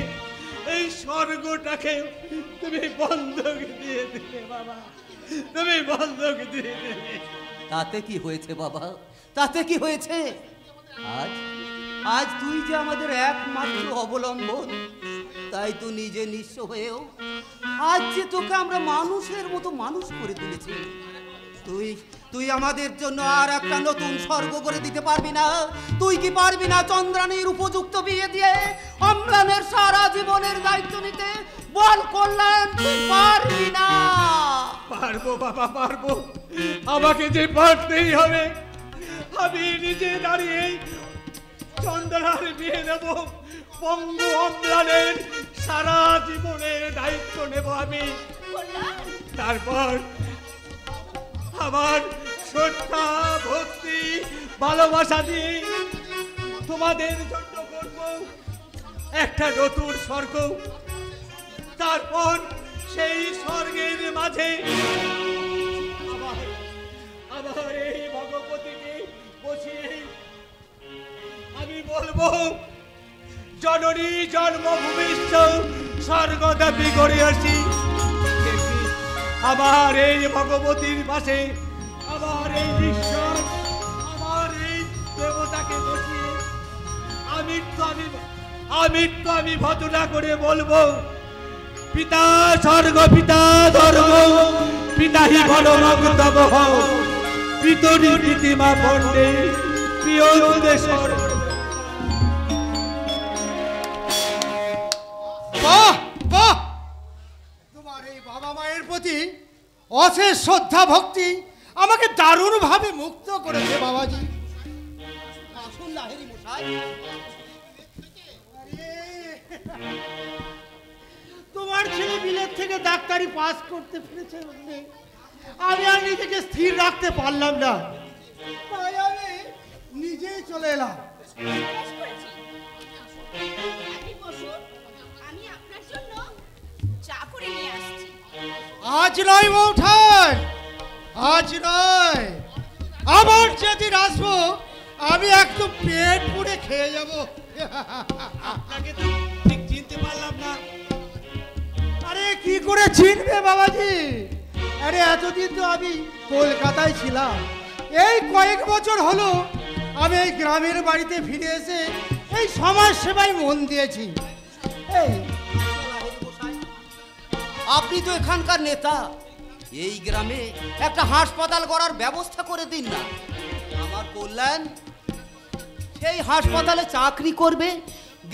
এই স্বর্গটাকে তুমি বন্ধক দিয়ে দিলে বাবা, তুমি বন্ধক দিয়ে দিলে। তাতে কি হয়েছে বাবা, তাতে কি হয়েছে? আজ আজ তুই যে আমাদের একমাত্র অবলম্বন, তাই তো নিজে নিঃস্ব হয়েও আজ যে তোকে আমরা মানুষের মতো মানুষ করে তুলেছি। তুই আমাদের জন্য আর একটা নতুন স্বর্গ করে দিতে পারবি না? তুই কি পারবি না চন্দ্রানীর উপযুক্ত বিয়ে দিয়ে অম্লানের সারা জীবনের দায়িত্ব নিতে? বল কল্যাণ, তুই পারবি না? পারবো বাবা, পারবো। আমাকে যে পারতেই হবে। আমি নিজে দাঁড়িয়ে চন্দ্রার বিয়ে দেব, পঙ্গু অম্লানের সারা জীবনের দায়িত্ব নেব আমি। তারপর আমার শ্রদ্ধা ভক্তি ভালোবাসা দিয়ে তোমাদের জন্য করব একটা নতুন স্বর্গ। তারপর সেই স্বর্গের মাঝে আবার এই ভগবতীকে বসিয়ে আমি বলবো, জননী জন্মভূমিষ্ঠ স্বর্গদাপি করে আসি। আমার এই ভগবতীর পাশে আমার এই ঈশ্বর, আমার এই দেবতাকে বসিয়ে আমি ভজনা করে বলবো, পিতা স্বর্গ, পিতা ধর্ম, পিতা হি ভগবতব পিতরি প্রীতিমা পণ্ডে প্রিয় দেশের। বাহ বাহ প্রতি অশেষ শ্রদ্ধা ভক্তি আমাকে দারুণভাবে মুক্ত করেছে বাবাজি। আসুন লাহিড়ী মশাই। তোমার ছেলে বিলেত থেকে ডাক্তারি পাস করতে পেরেছে বলে আমি আর নিজেকে স্থির রাখতে পারলাম না, তাই আমি নিজেই চলে এলাম। বেশ করেছি। আপনি বসুন, আমি আপনার জন্য চা করে নিয়ে আসছি। আজ নয় বৌঠান, আজ নয়, আবার যেদিন আসবো আমি একদম পেট পুড়ে খেয়ে যাব। আপনাকে তো ঠিক চিনতে পারলাম না। আরে কি করে চিনবে বাবাজি? আরে এতদিন তো আমি কলকাতায় ছিলাম, এই কয়েক বছর হলো আমি এই গ্রামের বাড়িতে ফিরে এসে এই সমাজ সেবায় মন দিয়েছি। এই আপনি তো এখানকার নেতা, এই গ্রামে একটা হাসপাতাল করার ব্যবস্থা করে দিন না। আমার কল্যাণ সেই হাসপাতালে চাকরি করবে,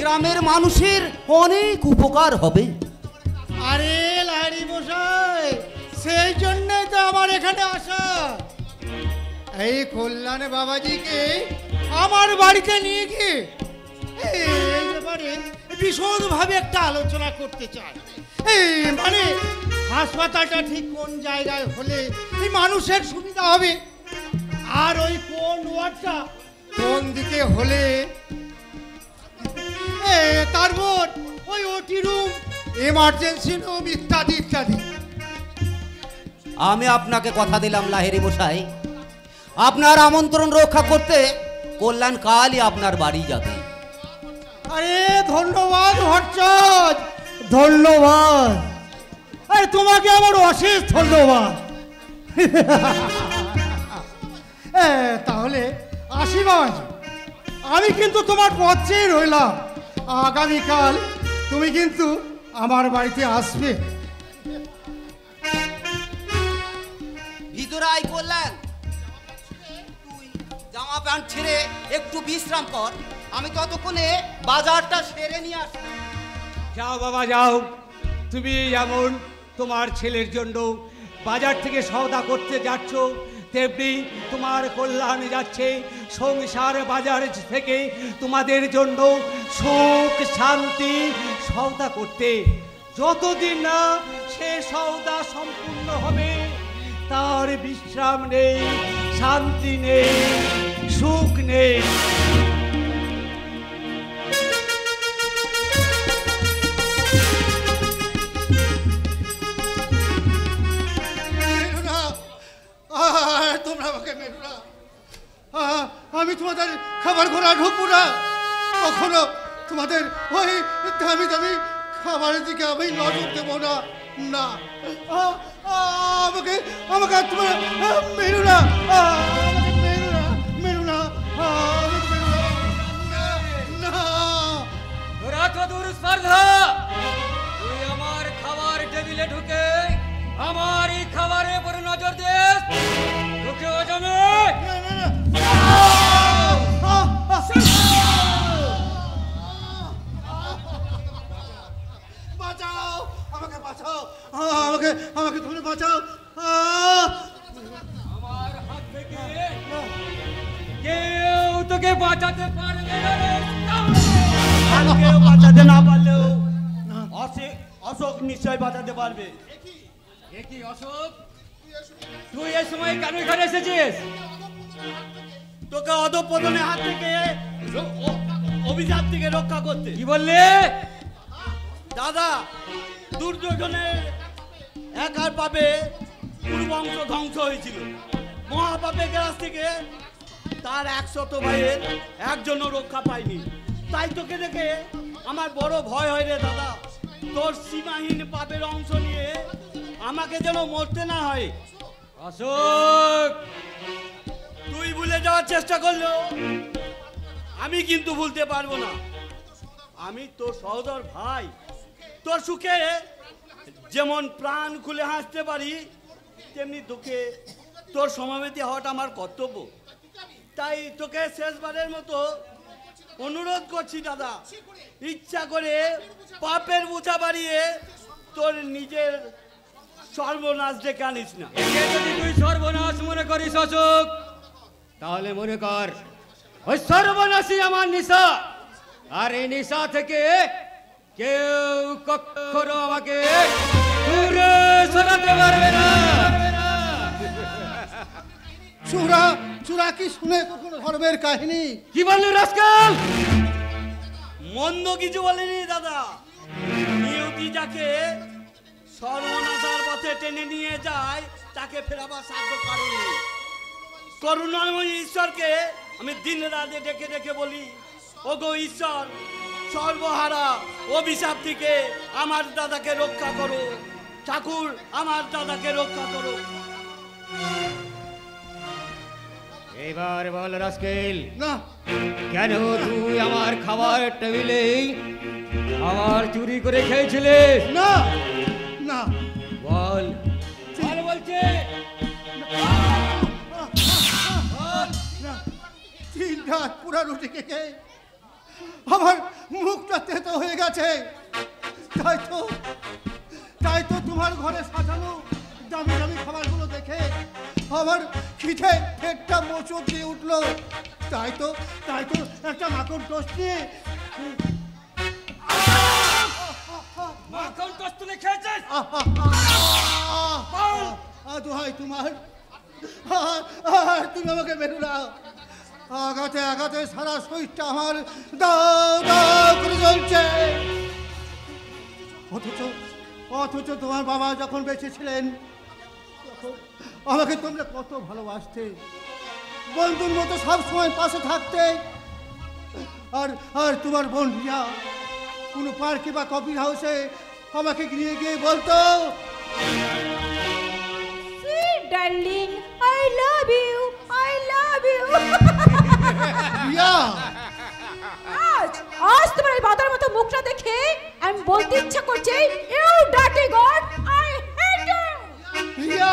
গ্রামের মানুষের অনেক উপকার হবে। আরে লাহিড়ী মশাই, সেই জন্যই তো আমার এখানে আসা। এই কল্যাণ বাবাজিকে আমার বাড়িতে নিয়ে গিয়ে এই ব্যাপারে বিশদভাবে একটা আলোচনা করতে চাই। এই মানে হাসপাতালটা ঠিক কোন জায়গায় হলে এই মানুষের সুবিধা হবে, আর ওই কোন ওয়ার্ডটা কোন দিকে হলে, তারপর ওই ওটি রুম, এমার্জেন্সি রুম ইত্যাদি ইত্যাদি। আমি আপনাকে কথা দিলাম লাহিড়ী মশাই, আপনার আমন্ত্রণ রক্ষা করতে কল্যাণ কালই আপনার বাড়ি যাবে। আরে ধন্যবাদ ভট্টাচ, ধন্যবাদ। আরে তোমাকে আমার অশেষ ধন্যবাদ। তাহলে আসি বাবাজি, আমি কিন্তু তোমার পথেই রইলাম। আগামীকাল তুমি কিন্তু আমার বাড়িতে আসবে। ভিতরে আয় কল্যাণ, তুই জামা প্যান্ট ছেড়ে একটু বিশ্রাম কর, আমি ততক্ষণে বাজারটা সেরে নিয়ে আসি। যাও বাবা যাও, তুমি যেমন তোমার ছেলের জন্য বাজার থেকে সওদা করতে যাচ্ছ, তেমনি তোমার কল্যাণ যাচ্ছে সংসার বাজার থেকে তোমাদের জন্য সুখ শান্তি সওদা করতে। যতদিন না সে সওদা সম্পূর্ণ হবে তার বিশ্রাম নেই, শান্তি নেই, সুখ নেই। তোমরা আমাকে মেরো না, আমি তোমাদের খাবার ঘোরা ঢুকবো না কখনো। তোমাদের ওই দামি দামি খাবারের দিকে আমি নজর দেবো না। না, আমাকে আমাকে তোমরা মেরো না, আমাকে মেরো না, মেরো না, আমাকে মেরো না, না। তোরা তো দূর স্পর্ধা, তুই আমার খাবার টেবিলে ঢুকে আমার এই খাবারের উপর নজর দিস, ঢুকে যাবে। বাঁচাও, আমাকে বাঁচাও, আমাকে আমাকে তুমি বাঁচাও। আমার হাত থেকে কেউ তোকে বাঁচাতে পারবে না রে। আর কেউ বাঁচাতে না পারলেও অশোক নিশ্চয় বাঁচাতে পারবে। কি অশোক, তুই এই সময় কেন এখানে এসেছিস? তোকে অধঃপতনের হাত থেকে অভিশাপ থেকে রক্ষা করতে। কি বললে? দাদা, দুর্যোধনের একার পাপে পুরো বংশ ধ্বংস হয়েছিল। মহাপাপের গ্রাস থেকে তার 100 ভাইয়ের একজনও রক্ষা পায়নি। তাই তোকে দেখে আমার বড় ভয় হয় রে দাদা, তোর সীমাহীন পাপের অংশ নিয়ে আমাকে যেন মরতে না হয়। অশোক, তুই ভুলে যাওয়ার চেষ্টা করলেও আমি কিন্তু ভুলতে পারবো না। আমি তোর সহোদর ভাই, তোর সুখে যেমন প্রাণ খুলে হাসতে পারি, তেমনি দুঃখে তোর সমাবেতি হওয়াটা আমার কর্তব্য। তাই তোকে শেষবারের মতো অনুরোধ করছি দাদা, ইচ্ছা করে পাপের বোঝা বাড়িয়ে তোর নিজের সর্বনাশ ডেকে আনিস না। একে যদি তুই সর্বনাশ মনে করিস অশোক, তাহলে মনে কর ওই সর্বনাশী আমার নিশা, আর এই নিশা থেকে কেউ কখনো আমাকে দূরে সরাতে পারবে না। চূড়া চূড়া কি শুনে কখনো ধর্মের কাহিনী? কি বললি রাস্কেল? মন্দ কিছু বলেনি দাদা। নিয়তি যাকে সর্বনাশার পথে টেনে নিয়ে যায় তাকে ফেরাবার সাধ্য কারণ নেই। করুণাময় ঈশ্বরকে আমি দিন রাতে ডেকে ডেকে বলি, ওগো ঈশ্বর, সর্বহারা অভিশাপ থেকে আমার দাদাকে রক্ষা করো। ঠাকুর, আমার দাদাকে রক্ষা করো। এবার বল রাস্কেল, না কেন তুই আমার খাবার টেবিলে খাবার চুরি করে খেয়েছিলিস? না না বল বল বলছে। তিন রাত পুরা রুটি খেয়ে আমার মুখটা তেতো হয়ে গেছে। তাই তো তোমার ঘরে সাজানো দামি দামি খাবারগুলো দেখে আমার খিদে পেটটা মোচড় দিয়ে উঠলো। তাই তো একটা মাখন টোস্ট নিয়ে মাখন টোস্ট তুলে খেয়েছিস? দোহাই তোমার, তুমি আমাকে মেরু না। আঘাতে আঘাতে সারা শরীরটা আমার দাও দাও করে জ্বলছে। অথচ তোমার বাবা যখন বেঁচে ছিলেন তখন আমাকে তোমরা কত ভালোবাসতে, বন্ধুর মতো সবসময় পাশে থাকতে। আর তোমার বোন রিয়া কোনো পার্কে বা কফি হাউসে আমাকে নিয়ে গিয়ে বলতো, darling, I love you, I love you. Riya আজ তোমার এই বাদার মতো মুখটা দেখে আমি বলতে ইচ্ছা করছে, you dirty god, I hate you. Riya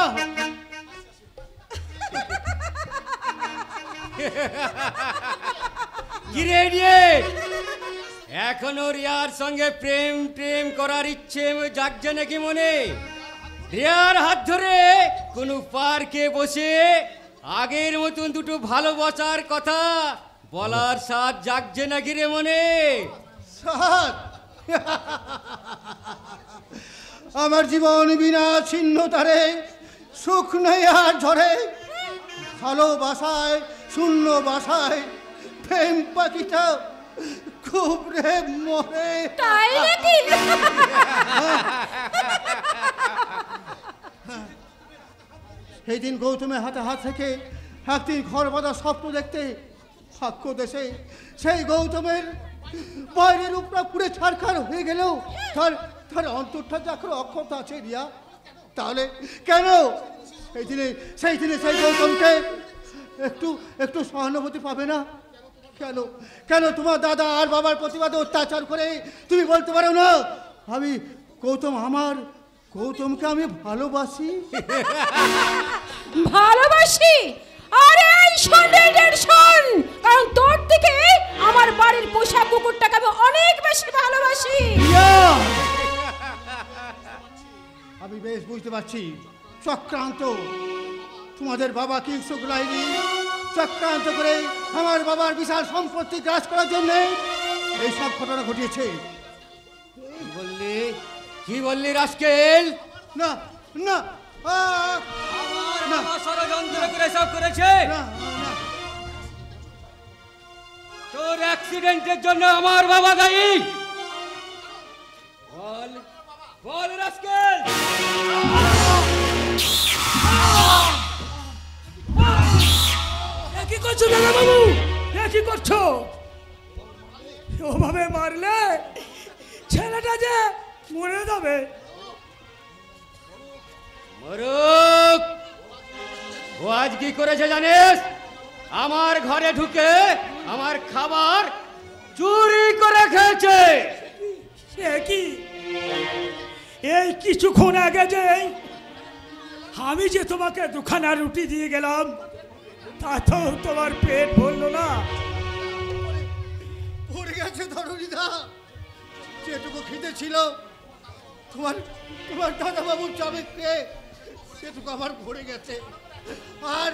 কিরে ইডিয়েট, এখনো রিয়ার সঙ্গে প্রেম করার ইচ্ছে জাগছে নাকি মনে? রিয়ার হাত ধরে কোনো পার্কে বসে আগের মতন দুটো ভালোবাসার কথা বলার স্বাদ জাগছে নাকি রে মনে? স্যার, আমার জীবন বিনা ছিন্নতারে সুখ নেই আর ঝরে। ভালোবাসায় শূন্য বাসায় প্রেম পাখিটা খুব রে মরে। তাই নাকি? সেই দিন গৌতমের হাতে হাত থেকে একদিন ঘর বাঁধা স্বপ্ন দেখতে সাক্ষ্য দেশে সেই গৌতমের বাইরের উপরা পুরে ছাড়খাড় হয়ে গেলেও তার অন্তরটা যখন অক্ষত আছে রিয়া। তাহলে কেন সেই দিনে সেই গৌতমকে একটু সহানুভূতি পাবে না? কেন তোমার দাদা আর বাবার প্রতিবাদে অত্যাচার করে তুমি বলতে পারো না গৌতমকে আমি ভালোবাসি? ভালোবাসি? আরে এই সন্দেহের শোন, কারণ তোর থেকে আমার বাড়ির পোষা কুকুরটাকে আমি অনেক বেশি ভালোবাসি। আমি বেশ বুঝতে পারছি চক্রান্ত। তোমাদের বাবা কিংসুক লাইনি চক্রান্ত করে আমার বাবার বিশাল সম্পত্তি গ্রাস করার জন্য এই সব ঘটনা ঘটিয়েছে। কি বললি রাস্কেল? না না আমার ষড়যন্ত্র করে সব করেছে। তোর অ্যাক্সিডেন্টের জন্য আমার বাবা দায়ী। বল রাস্কেল। কি করছো দাদা বাবু? কি করছো? ওভাবে মারলে ছেলেটা যে মরে যাবে। মরুক, ও আজ কি করেছে জানিস? আমার ঘরে ঢুকে আমার খাবার চুরি করে খেয়েছে। সে কি? এই কিছুক্ষণ আগে যে আমি যে তোমাকে দুখানা রুটি দিয়ে গেলাম তা তো তোমার পেট ভরলো না। পড়ে গেছে ধরণীদা, যেটুকু খিদে ছিল তোমার তোমার দাদাবাবুর চাবে কে সেটুকু আমার ভরে গেছে। আর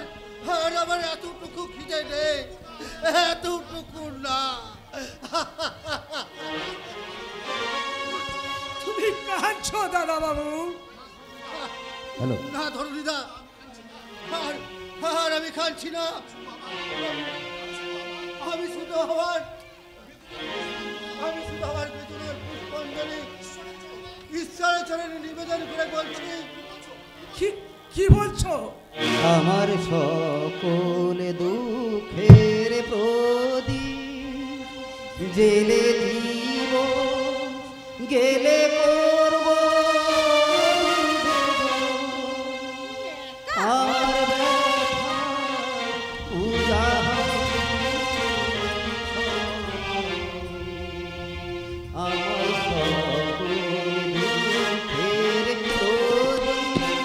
আর আমার এতটুকু খিদে নেই, এতটুকু না। তুমি কাঁদছো দাদা বাবু? না ধরুনিদা, আর আর আমি খাচ্ছি না। আমি শুধু আমার বেদনার পুষ্পাঞ্জলি ঈশ্বরের চরণে নিবেদন করে বলছি। কি বলছো? আমার সকল দুঃখের প্রদীপ জেলে দিব, গেলে করব আমার পূজা। আমার সকল দুঃখের প্রদীপ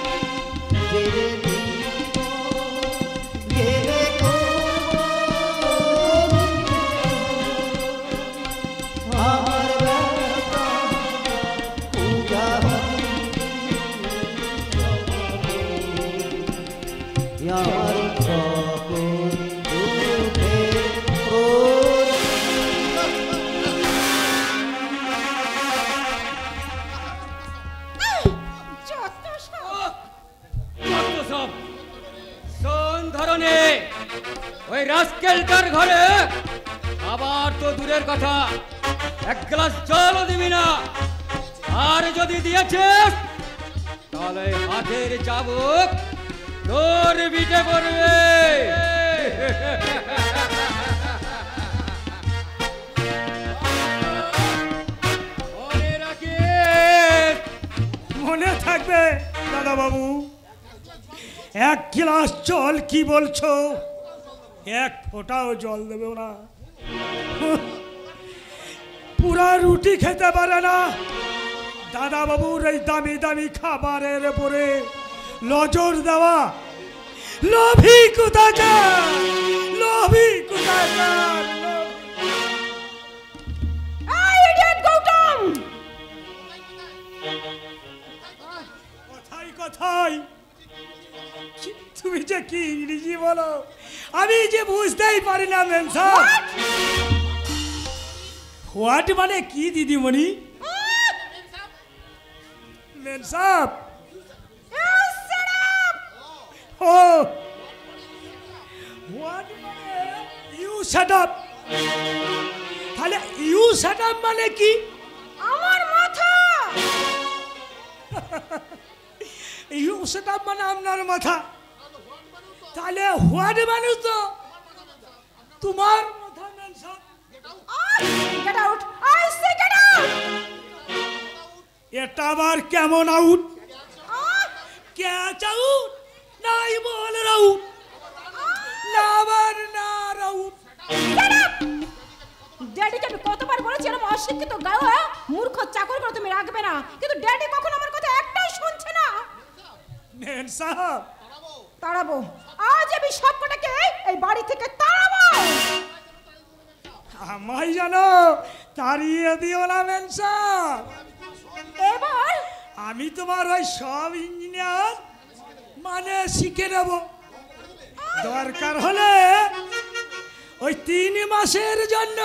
জেলে দিব, গেলে করব আমার পূজা। আমার সকল দুঃখের সব শোন ধরনে, ওই রাস্কেলটার ঘরে আবার তো দূরের কথা এক গ্লাস জলও দিবি না, আর যদি দিয়েছিস তাহলে হাতের চাবুক তোর বিটে পড়বে। মনে রাখিস। মনে থাকবে দাদা বাবু। এক গ্লাস জল কি বলছো? এক ফোঁটাও জল দেবে না। পুরা রুটি খেতে পারে না। দাদা বাবুর এই দামি দামি খাবারের উপরে নজর দেওয়া লোভী কোথাকার, লোভী কোথাকার। এই ইডিয়েট গৌতম! কথাই কথাই তুমি যে কি ইংরেজি বলো আমি যে বুঝতেই পারি না। মেনসা হোয়াট মানে কি দিদিমণি? মেনসাপ ও হোয়াট মানে ইউ শাট আপ। তাহলে ইউ শাট আপ মানে কি? আমার মাথা! ইউ শাট আপ মানে আপনার মাথা। তাহলে হোয়াট মানে তো তোমার মাথা। মেনসাপ get out! I say get out! এটা আবার কেমন আউট? ক্যাচ আউট নাই বল আউট না আবার না আউট। ড্যাডিকে আমি কতবার বলেছি এরকম অশিক্ষিত গাওয়া মূর্খ চাকর করে তুমি রাখবে না, কিন্তু ড্যাডি কখনো আমার কথা একটাও শুনছে না। মেন সাহেব তাড়াবো, আজ আমি সবকটাকে এই বাড়ি থেকে তাড়াবো। আমায় জানো তাড়িয়ে দিও না মেন সাহেব। এবার আমি তোমার ওই সব ইঞ্জিনিয়ার মানে শিখে নেব। দরকার হলে ওই 3 মাসের জন্য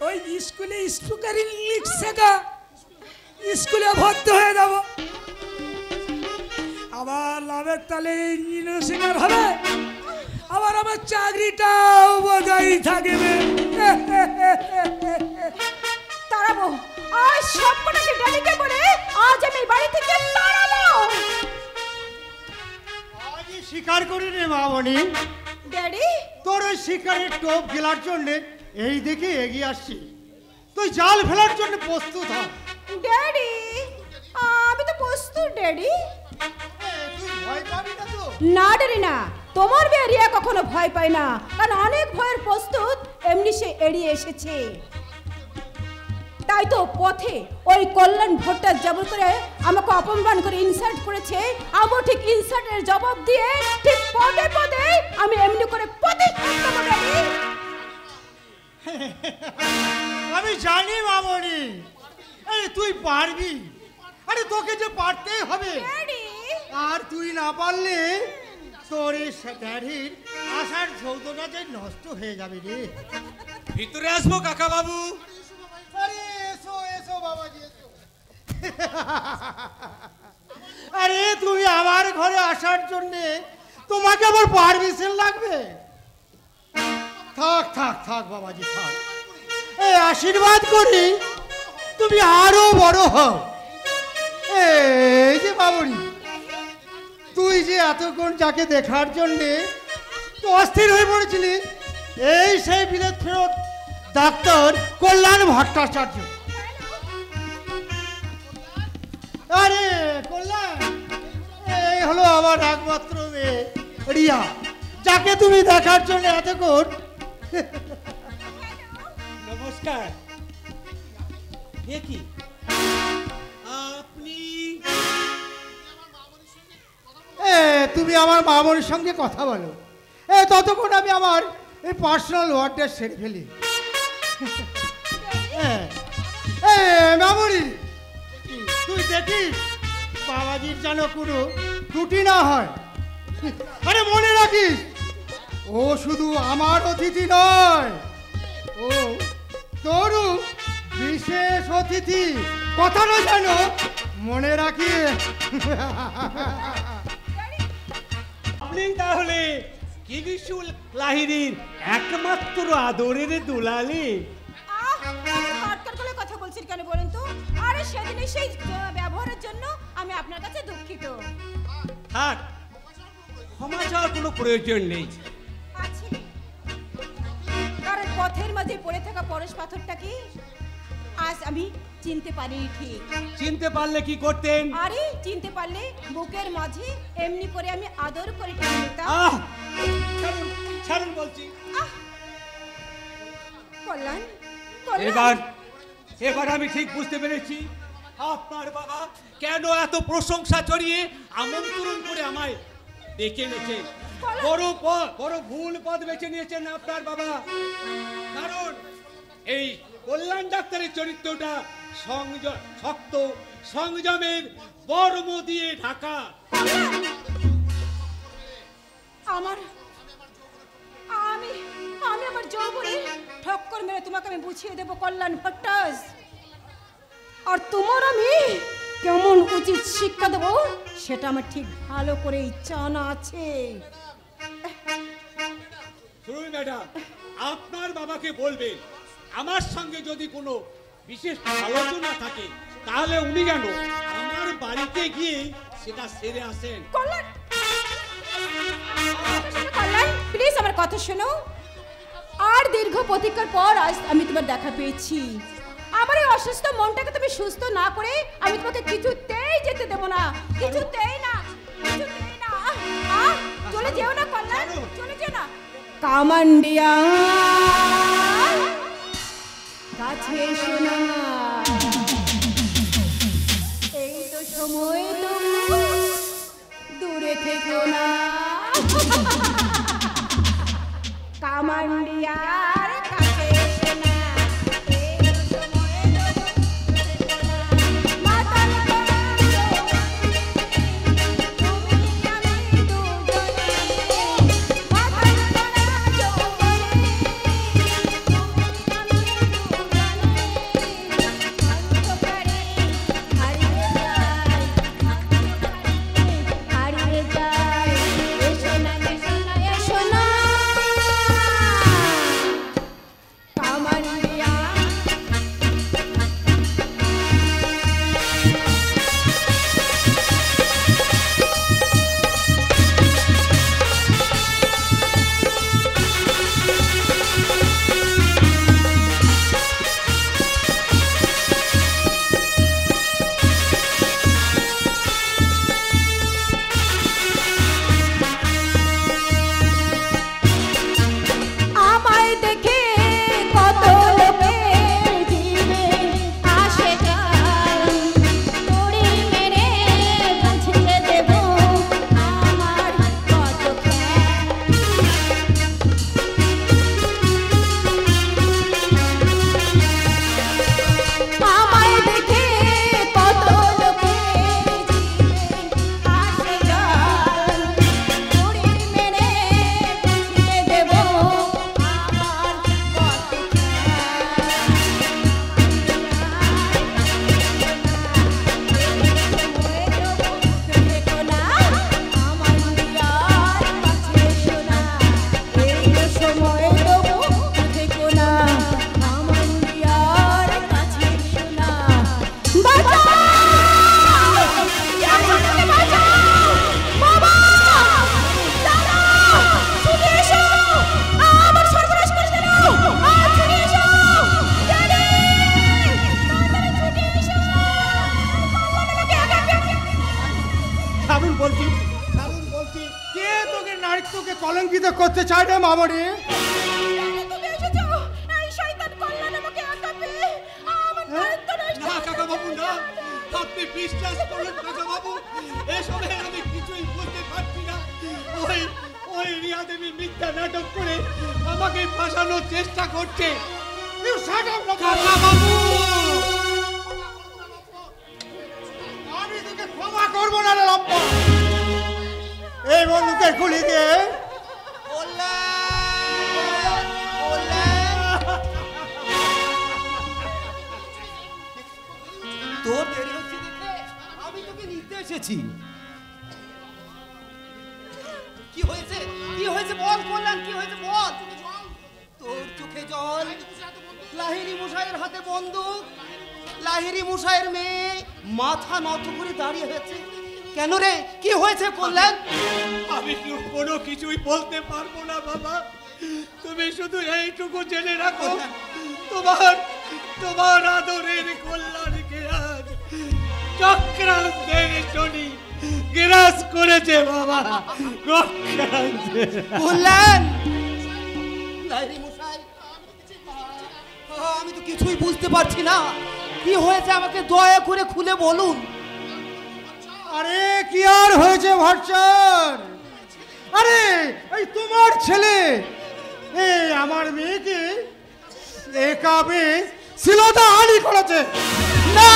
ওই স্কুলে স্পিকার ইংলিশ শেখা স্কুলে ভর্তি হয়ে যাব। আবার লাভের তালে ইঞ্জিনিয়ার হবে, আবার আমার চাকরিটাও বজায় থাকবে। তাড়াবো, আজ সবকটাকে ড্যাডিকে বলে আজ আমি এই বাড়ি থেকে তাড়াবো। আজই স্বীকার করি রে মামনি, ড্যাডি তোর ওই শিকারের টোপ গেলার জন্য এই দেখে এগিয়ে আসছি। তুই জাল ফেলার জন্য প্রস্তুত হ। ড্যাডি আমি তো প্রস্তুত ড্যাডি। তুই ভয় পাবি না তো? না ড্যাডি না, তোমার মেয়ে রিয়া কখনো ভয় পায় না, কারণ অনেক ভয়ের প্রস্তুত এমনি সে এড়িয়ে এসেছে। তাই তো পথে ওই কল্যাণ ভট্টার জবর করে আমাকে অপমান করে ইনসাল্ট করেছে, আমি ঠিক ইনসাল্টের জবাব দিয়ে ঠিক পদে পদে আমি এমনি করে প্রতিশোধ নেব ড্যাডি। আমি জানি মামনি, এই তুই পারবি, আরে তোকে যে পারতেই হবে। আর তুই না পারলে তোর এই ড্যাডির আসার সৌদটা যে নষ্ট হয়ে যাবে রে। ভিতরে আসবো কাকা বাবু? আরে এসো এসো বাবাজি এসো। আরে তুমি আমার ঘরে আসার জন্য তোমাকে আবার পারমিশন লাগবে? থাক থাক থাক বাবাজি থাক, এই আশীর্বাদ করি তুমি আরো বড় হও। এই যে বাবুরি, তুই যে এতক্ষণ যাকে দেখার জন্যে তো অস্থির হয়ে পড়েছিলি, এই সেই বিলেত ফেরত ডাক্তার কল্যাণ ভট্টাচার্য। আরে কল্যাণ, এই হলো আমার একমাত্র মেয়ে রিয়া, যাকে তুমি দেখার জন্য এতক্ষণ। নমস্কার। দেখি আপনি তুমি আমার মামনির সঙ্গে কথা বলো, ততক্ষণ আমি আমার এই পার্সোনাল ওয়ার্ডটা সেরে ফেলি। মামনি, তুই দেখিস বাবাজির যেন কোনো ত্রুটি না হয়। আরে মনে রাখিস, ও শুধু আমার অতিথি নয়, ও তোরও বিশেষ অতিথি, কথাটা যেন মনে রাখিস। আপনি তাহলে কিবিসুল লাহিড়ির একমাত্র আদরের দুলালি? কথা বলছেন কেন বলেন তো? আরে সেদিনই সেই ব্যবহারের জন্য আমি আপনার কাছে দুঃখিত। থাক, ক্ষমা চাওয়ার কোনো প্রয়োজন নেই। আছে, কারণ পথের মাঝে পড়ে থাকা পরশ পাথরটা কি আজ আমি চিনতে পারিনি। ঠিক চিনতে পারলে কি করতেন? আরে চিনতে পারলে বুকের মাঝে এমনি করে আমি আদর করে টেনে নিতাম। ছাড়ুন ছাড়ুন বলছি। কল্যাণ, এবার আমি ঠিক বুঝতে পেরেছি আপনার বাবা কেন এত প্রশংসা চড়িয়ে আমন্ত্রণ করে আমায় ডেকে এনেছে। বড় ভুল পথ বেছে নিয়েছেন আপনার বাবা, কারণ এই কল্যাণ ডাক্তারের চরিত্রটা শক্ত সংযমের বর্ম দিয়ে ঢাকা। আমি আমার যৌবনে ঠক্কর মেরে তোমাকে আমি বুঝিয়ে দেবো কল্যাণ ভট্টাস, আর তোমার আমি কেমন উচিত শিক্ষা দেবো সেটা আমার ঠিক ভালো করে জানা আছে। শুনুন ম্যাডাম, আপনার বাবাকে বলবেন আমার সঙ্গে যদি কোনো বিশেষ আলোচনা থাকে তাহলে উনি যেন আমার বাড়িতে গিয়ে সেটা সেরে আসেন। কল্যাণ, প্লিজ আমার কথা শোনো। আর দীর্ঘ প্রতীক্ষার পর আজ আমি তোমার দেখা পেয়েছি। আমার এই অসুস্থ মনটাকে তুমি সুস্থ না করে আমি তোমাকে কিছুতেই যেতে দেবো না, কিছুতেই না, কিছুতেই না। চলে যেও না কল্যাণ, চলে যেও না। কামান্ডিয়া কাছে শোনা, এই তো সময়, তো দূরে থেকো না। কামান্ডিয়ার কাছে শোনা, এই তো সময়, মাতাল তুমি আমি দুজনে, মাতাল যৌবনে তুমি আমি দুজনে, হারিয়ে যায়, এসো না এসো না এসো না। করতে চাই না মামনি। তুমি এসেছো এই শয়তান কল্যাণ আমাকে একা পেয়ে আমার দায়িত্ব নষ্ট না কাকা বাবু না, আপনি বিশ্বাস করুন কাকা বাবু, এসবে আমি কিছুই বুঝতে পারছি না। ওই রিয়া দেবী মিথ্যা নাটক করে আমাকে ফাঁসানোর চেষ্টা করছে। কাকা বাবু, আমি তোকে ক্ষমা করবো না রে লম্বা। এই বন্ধুকে গুলি দিয়ে তোর দেরি হচ্ছে দেখে আমি তোকে নিতে এসেছি। কি হয়েছে, কি হয়েছে বল কল্যাণ, কি হয়েছে বল। তোর চোখে জল, লাহিড়ী মশাইয়ের হাতে বন্দুক, লাহিড়ী মশাইয়ের মেয়ে মাথা নত করে দাঁড়িয়ে হয়েছে। কেন রে, কি হয়েছে কল্যাণ? আমি কোনো কিছুই বলতে পারবো না বাবা, তুমি শুধু এইটুকু জেনে রাখো, তোমার আদরের কল্যাণকে আজ চক্রান্তের শনি গ্রাস করেছে বাবা। কল্যাণ, লাহিড়ী মশাই, আমি তো কিছুই বুঝতে পারছি না, কি হয়েছে আমাকে দয়া করে খুলে বলুন। আরে কি আর হয়েছে ভট্টার? আরে এই তোমার ছেলে এই আমার মেয়েকে একাবে শিলতা হানি করেছে। না,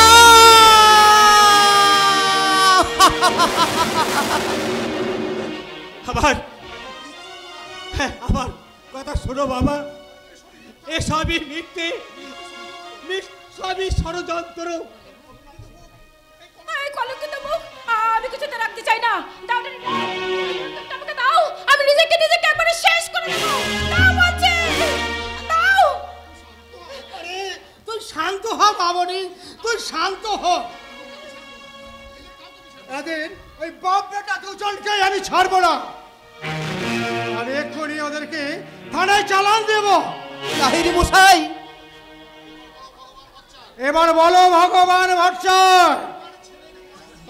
আমার কথা শোনো বাবা, এসবই মিথ্যে, সবই ষড়যন্ত্র। এই কলঙ্কিত মুখ আমি কিছুতে রাখতে চাই না। দাও রে, আমাকে দাও, আমি নিজেকে একবারে শেষ করে দেব। দাও বলছি, দাও। আরে তুই শান্ত হ মামনি, তুই শান্ত হ। এদের ওই বাপ বেটা দুজনকে আমি ছাড়বো না। আমি এক্ষুনি ওদেরকে থানায় চালান দেব। লাহিড়ী মশাই, এবার বলো ভগবান ভট্টার,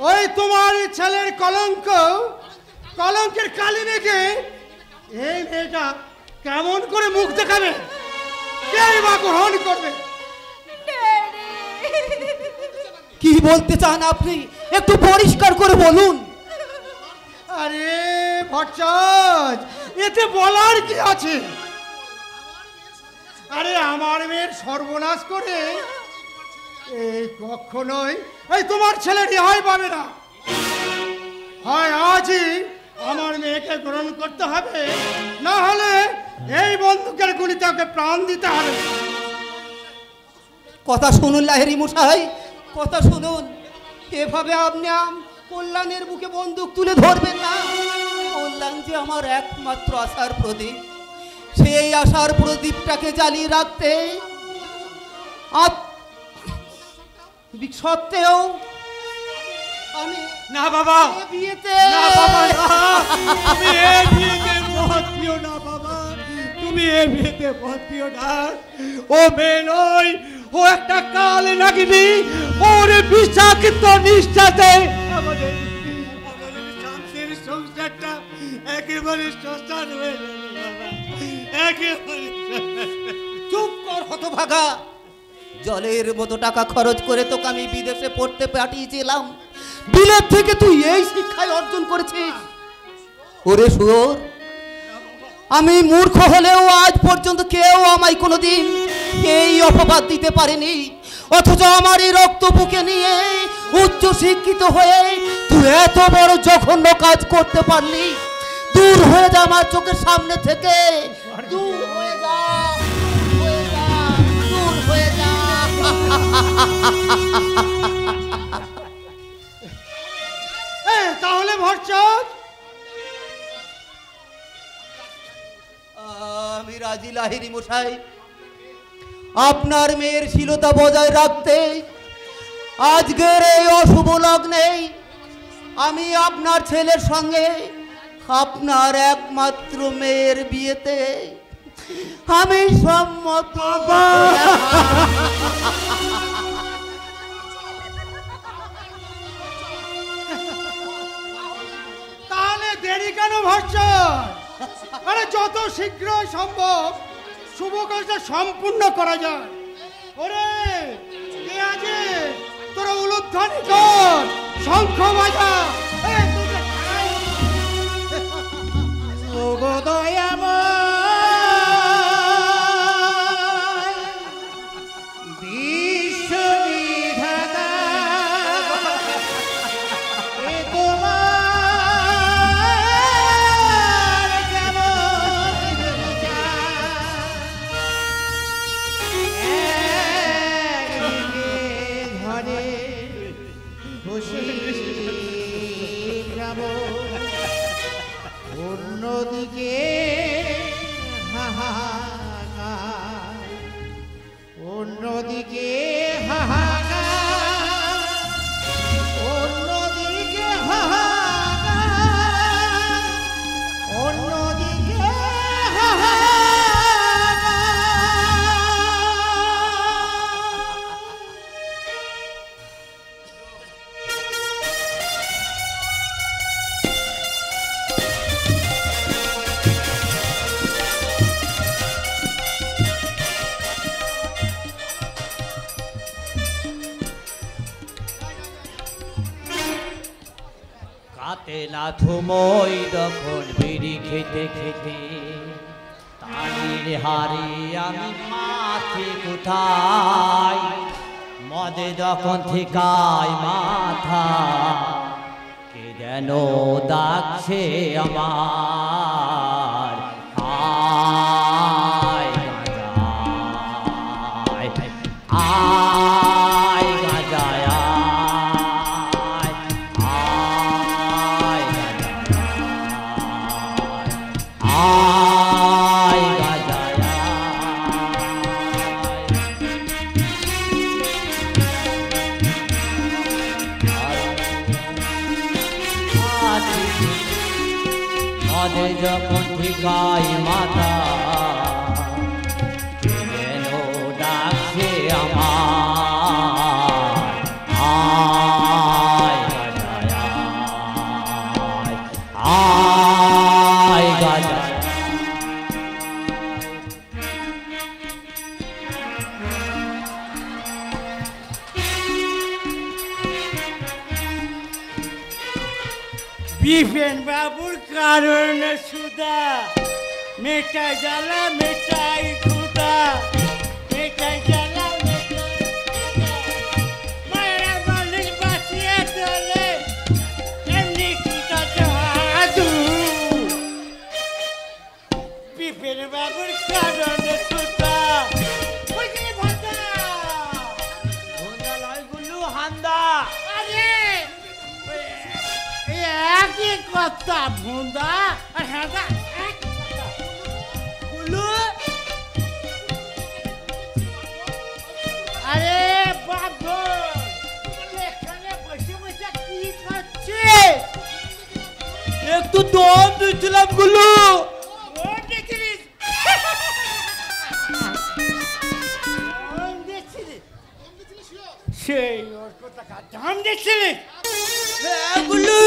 ওই তোমার ছেলের কলঙ্কের কালি মেঘে এই মেয়েটা কেমন করে মুখ দেখাবে, কে বা গ্রহণ করবে? কি বলতে চান আপনি, একটু পরিষ্কার করে বলুন। আরে ভট্টাচ, এতে বলার কি আছে? আরে আমার মেয়ের সর্বনাশ করে এই কখনোই এই তোমার ছেলে রেহাই পাবে না। হয় আজই আমার মেয়েকে গ্রহণ করতে হবে, না হলে এই বন্দুকের গুলিতে ওকে প্রাণ দিতে হবে। কথা শুনুন লাহিড়ী মশাই, কথা শুনুন। এভাবে আপনি কল্যাণের বুকে বন্দুক তুলে ধরবেন না। কল্যাণ যে আমার একমাত্র আশার প্রদীপ, সেই আশার প্রদীপটাকে জ্বালিয়ে রাখতে সত্ত্বেও আমি না বাবা, বিয়েতে না বাবা, তুমি এই বিয়েতে মত দিও না বাবা, তুমি এই বিয়েতে মত দিও না। ও মেয়ে নয়, ও একটা কাল নাগিনি, ওর বিষাক্ত নিঃশ্বাসে আমাদের শান্তির সংসারটা একেবারে শ্মশান হয়ে যাবে বাবা, একেবারে। চুপ কর হতভাগা। জলের মতো টাকা খরচ করে তোকে আমি বিদেশে পড়তে পাঠিয়েছিলাম, বিলেত থেকে তুই এই শিক্ষায় অর্জন করেছিস। ওরে শুয়োর, আমি মূর্খ হলেও আজ পর্যন্ত কেউ আমায় কোনোদিন এই অপবাদ দিতে পারেনি, অথচ আমার এই রক্ত বুকে নিয়ে উচ্চ শিক্ষিত হয়ে তুই এত বড় জঘন্য কাজ করতে পারলি। দূর হয়ে যা আমার চোখের সামনে থেকে, দূর হয়ে যা, দূর হয়ে যা। তাহলে ভট্টাচ, আমি রাজি লাহিড়ী মশাই, আপনার মেয়ের শীলতা বজায় রাখতে আজকের এই অশুভ লগ্নে আমি আপনার ছেলের সঙ্গে আপনার একমাত্র মেয়ের বিয়েতে আমি সম্মত। তাহলে দেরি কেন ভট্টাচ? আরে যত শীঘ্র সম্ভব শুভ কাজটা সম্পূর্ণ করা যায়। ওরে কে আছে তোরা উলুধ্বনি কর, শঙ্খ বাজা। অন্যদিকে হাহাকার, অন্যদিকে হাহাকার, অন্যদিকে হাহাকার, অন্যদিকে কাতে না থুমোই তখন বিড়ি খেতে খেতে, তালির হারি আমি মাথি কোথায়, মদে যখন ঠিকায় মাথা, কে যেন ডাকছে আমার, আয় গাঁজায়, আয় গাঁজায়, যখন ঠিকায় মাথা, যেন ডাকছে আমার, আয় গাজায়, আয় গাজায়। বিপিন বাবুর কারণে সুদা, মেটাই জ্বালা মেটাই ক্ষুদা, মেটাই জ্বালা মায়েরা মানুষ বাঁচিয়ে তোলে, এমনি ক্ষুদা জাদু। বিপিন বাবুর কারণে সুদা, বুঝলি ভাতা ভোন্দা লয় গুলু হান্দা, আরে একই কথা ভুন্দা আর হ্যাঁ গুলু। আরে বাবু এখানে বসে বসে কি করছিস? একটু দম দিচ্ছিলাম গুলু। দম দিচ্ছিলিস? দম দিচ্ছিলিস? সেই ওর কথা দম দিচ্ছিলিস? গুলু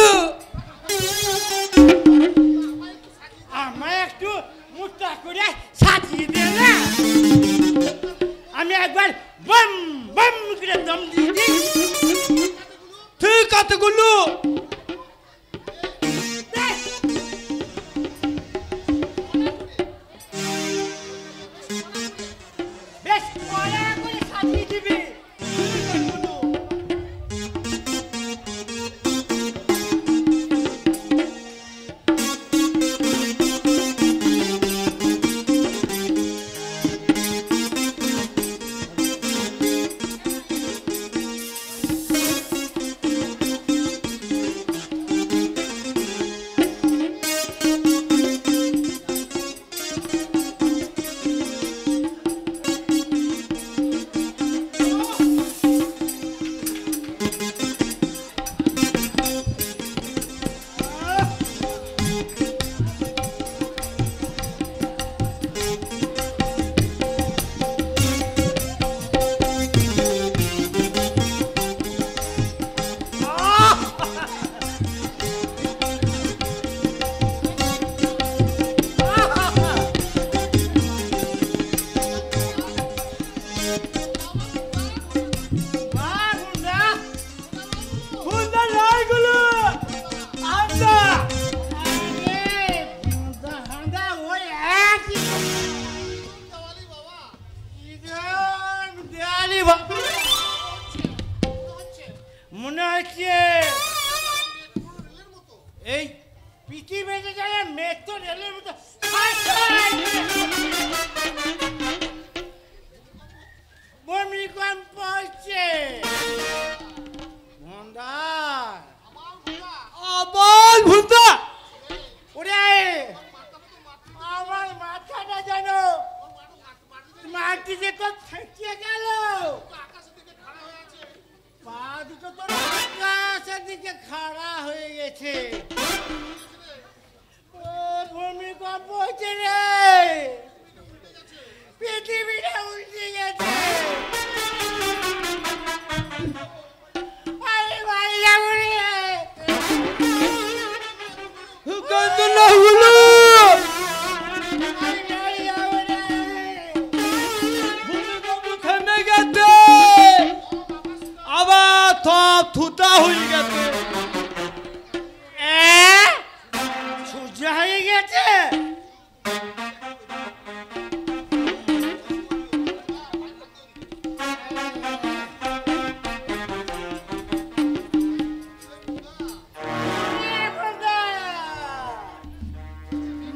আমায় একটু মুটা করে সাজিয়ে দে না, আমি একবার বম বম করে দম দিয়ে দিই। ঠিক আছে গুলু। বেশ মজা করে সাজিয়ে দিবি। খাড়া হয়ে গেছে। ও ভূমিকম্প হচ্ছে রে, পৃথিবীটা উল্টে গেছে। আমি বাড়ি যাবো রে। থেমে গেছে, আবার সব থুতা হয়ে গেছে। সূর্য হয়ে গেছে।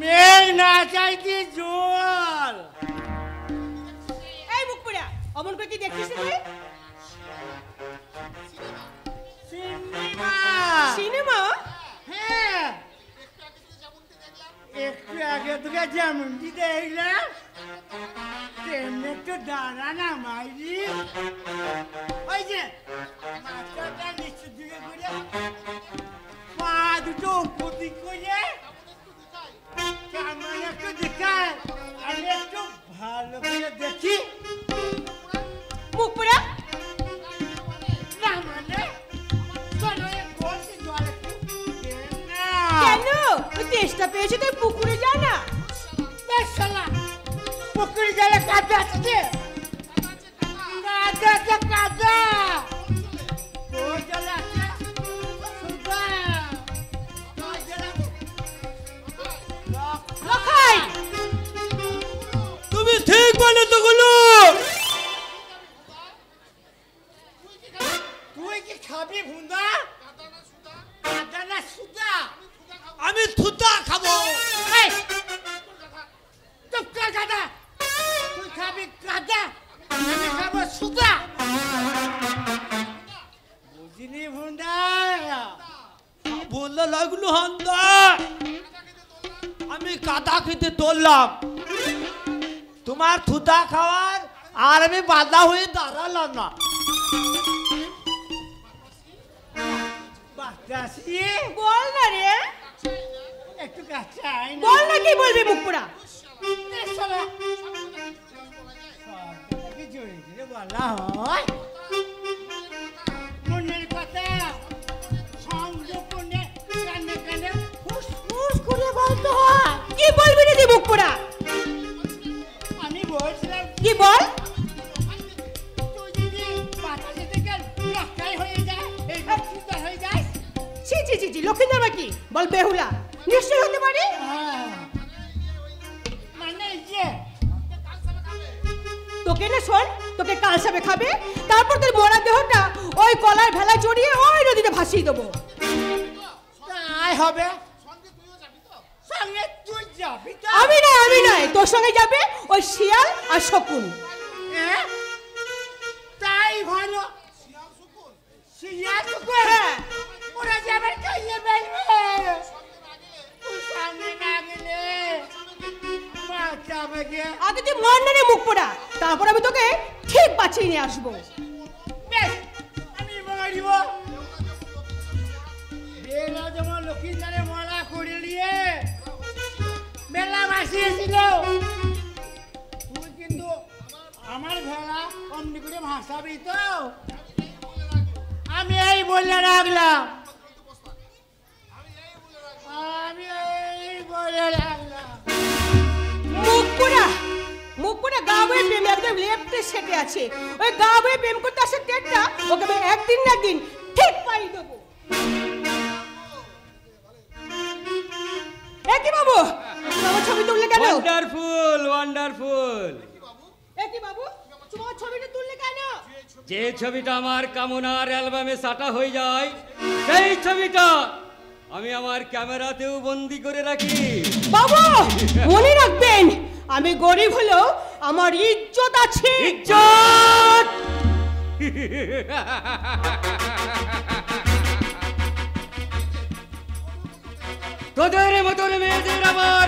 মেঘ না চাইতে জল। এই মুখ পুরা অমন করে কি দেখছিস তুই? সিনেমা। সিনেমা? হ্যাঁ, একটু আগে তোকে যেমনটি দেখলাম তেমনি একটু দাঁড়া না মাইরি। ওই যে মাথাটা নিচের দিকে করে, পা দুটো উপর দিক করে, কেমন একটু দেখায়, আমি একটু ভালো করে দেখি। মুখ পুরা না মানে চলো বলছি জল একটু দে না। কেন? ওই তেষ্টা পেয়েছে তুই পুকুরে যা না। বেশ শালা, পুকুরে জলে কাদা আছে। কাদা আছে, কাদা। তোর জলে আছে সুগা। তোর জলে লখাই তুমি ঠিক বলে তো গুলো। তুই কি খাবি ভুন্দা? কাদা না সুদা? আমি থুতা খাবো। এই, চুপ কর কাদা। তুই খাবি কাদা, আমি খাবো সুদা। বুঝিনি ভুন্দা? বললে লাগলো হান্দা, আমি কাদা খেতে তোললাম, তোমার থুতা খাওয়ার আর আমি বাধা হয়ে দাঁড়ালাম না। বাতাসি, বল না রে, একটু কাছে আয় না। বল না কি বলবি মুখ পুরা? এই শালা, সবটাকে জোরে জোরে বলা হয়। মনের কথা সংযোপনে কানে কানে ফুসফুস করে বলতে হয়। কি বলবি রে দি মুখ পুরা? আমি বলছিলাম কি বল? তুই যদি বাতাসে থেকে লক্কাই হয়ে যায়, এই সুন্দর হয়ে যায়। ছি ছি ছি ছি, লক্ষিন্দর বাকি বল বেহুলা নিশ্চয় হতে পারে। মানে এই যে তোকে না শোন, তোকে কালসাবে খাবে, তারপর তোর মরা দেহটা ওই কলার ভেলা চড়িয়ে ওই নদীতে ভাসিয়ে দেবো। তাই হবে। সঙ্গে তুই যাবি তো? আমি নয়, তোর সঙ্গে যাবে ওই শিয়াল আর শকুন। হ্যাঁ? তাই ভালো। শিয়াল শকুন? হ্যাঁ। ওরা যাবে খাইয়ে ফেলবে। তুই সামনে না গেলে বাঁচাবে কে? আগে তুই মর না রে মুখ পোড়া, তারপর আমি তোকে ঠিক বাঁচিয়ে নিয়ে আসবো। বেশ, আমি মরিব। বেলা যেমন লক্ষ্মীদারে মরা করে নিয়ে বেলা ভাসিয়েছিল, তুই কিন্তু আমার ভেলা অমনি করে ভাসাবি তো? আমি এই বলে রাখলাম, আমি এই বলে রাখলাম। মুখ পোড়া গা বয়ে প্রেম একদম লেফটে সেটে আছে। ওই গা বয়ে প্রেম করতে আসে টেটটা, ওকে আমি একদিন না একদিন ঠিক পাই দেবো। কি বাবু, তোমার ছবি তুললে কেন? Wonderful wonderful. কি বাবু, তোমার ছবিটা তুললে কেন? যে ছবিটা আমার কামনার অ্যালবামে সাটা হয়ে যায়, সেই ছবিটা আমি আমার ক্যামেরাতেও বন্দি করে রাখি। বাবু মনে রাখবেন, আমি গরিব হলেও আমার ইজ্জত আছে। ইজ্জত তোদের মতন মেয়েদের আমার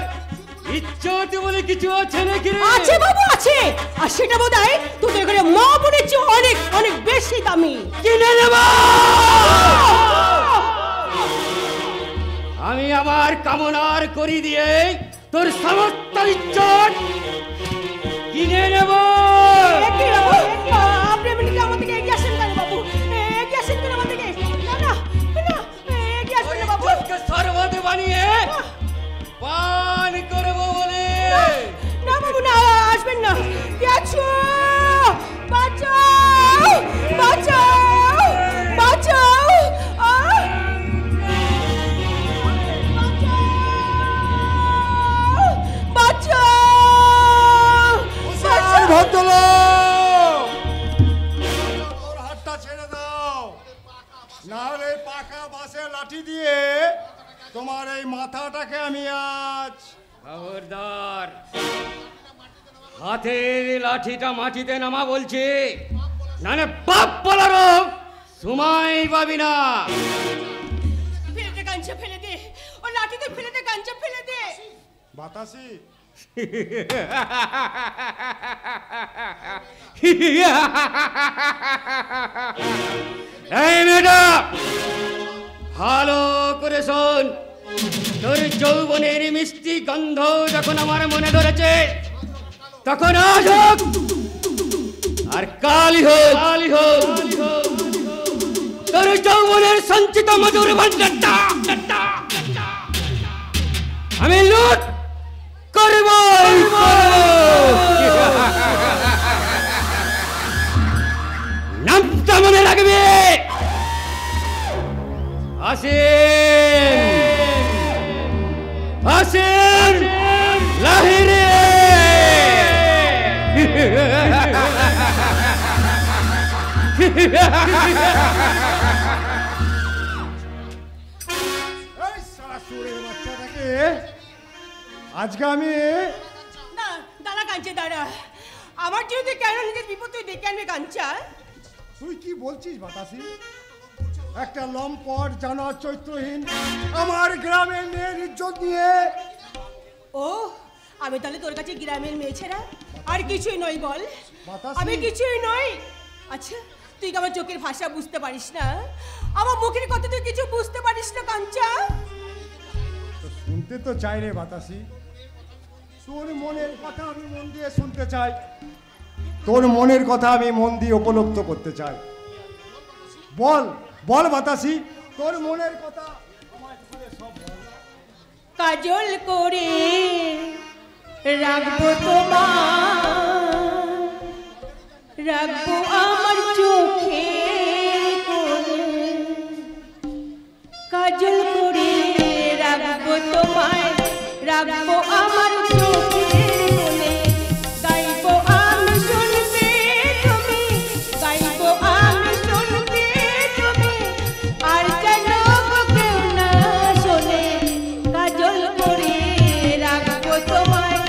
ইজ্জত বলে কিছু আছে নাকি? আছে বাবু আছে, আর সেটা বোধহয় তোদের ঘরে মা বোনের চেয়ে অনেক অনেক বেশি দামি। কিনে নেব। আর কামনার করি দিয়ে তোর সমস্ত ইজ্জত কিনে নেব। আপনি এমনিতে আমার থেকে এগিয়ে আসেন কেন বাবু? এগিয়ে আসেন কেন আমার থেকে? না না না, এগিয়ে আসবেন না বাবু। শরবত বানিয়ে পান করবো বলে। না বাবু, না আসবেন না। গেছো, বাঁচাও বাঁচাও বাঁচাও। ভদ্রলোক, তোর হাতটা ছেড়ে দাও, নাহলে পাকা বাঁশে লাঠি দিয়ে তোমার এই মাথাটাকে আমি আজ। খবরদার, হাতের লাঠিটা মাটিতে নামা বলছি, নালে বাপ বলারও সময় পাবি না। ফেলে দে কাঞ্চা, ফেলে দে ও লাঠিতে, ফেলে দে কাঞ্চা, ফেলে দে। বাতাসি, এই মেয়েটা ভালো করে শোন, তোর যৌবনের মিষ্টি গন্ধ যখন আমার মনে ধরেছে, তখন আজ হোক আর কালই হোক, তোর যৌবনের সঞ্চিত মধুর ভান্ডারটা আমি লুট করব। নামটা মনে রাখবে, আসেন আসেন লাহিরে। এই সারা সুরের বাচ্চাটাকে আজকে আমি। না দাঁড়া কাঞ্চা, দাঁড়া। আমার যদি কেন নিজের বিপদ তুই ডেকে আনবি কাঞ্চা? তুই কি বলছিস বাতাসি? একটা লম্পট জানা চৈত্রহীন আমার গ্রামের মেয়ের ইজ্জত নিয়ে। ও, আমি তাহলে তোর কাছে গ্রামের মেয়ে ছেড়া আর কিছুই নই বল? বাতাসি। আমি কিছুই নই। আচ্ছা, তুই কি আমার চোখের ভাষা বুঝতে পারিস না? আমার মুখের কথা তুই কিছু বুঝতে পারিস না কাঞ্চা? শুনতে তো চাই রে বাতাসি, তোর মনের কথা আমি মন দিয়ে শুনতে চাই, তোর মনের কথা আমি মন দিয়ে উপলব্ধ করতে চাই। বল বল বাতাসি, তোর মনের কথা আমার খুলে সব বল। কাজল করে রাখবো তোমার, রাখবো আমার চোখের কোণে। কাজল করে রাখবো তোমায়, রাখবো আমার চোখের কোণে। গাইবো আমি শুনবে তুমি, গাইবো আমি শুনবে তুমি, আর যেন কেউ না শোনে। কাজল করে রাখবো তোমায়,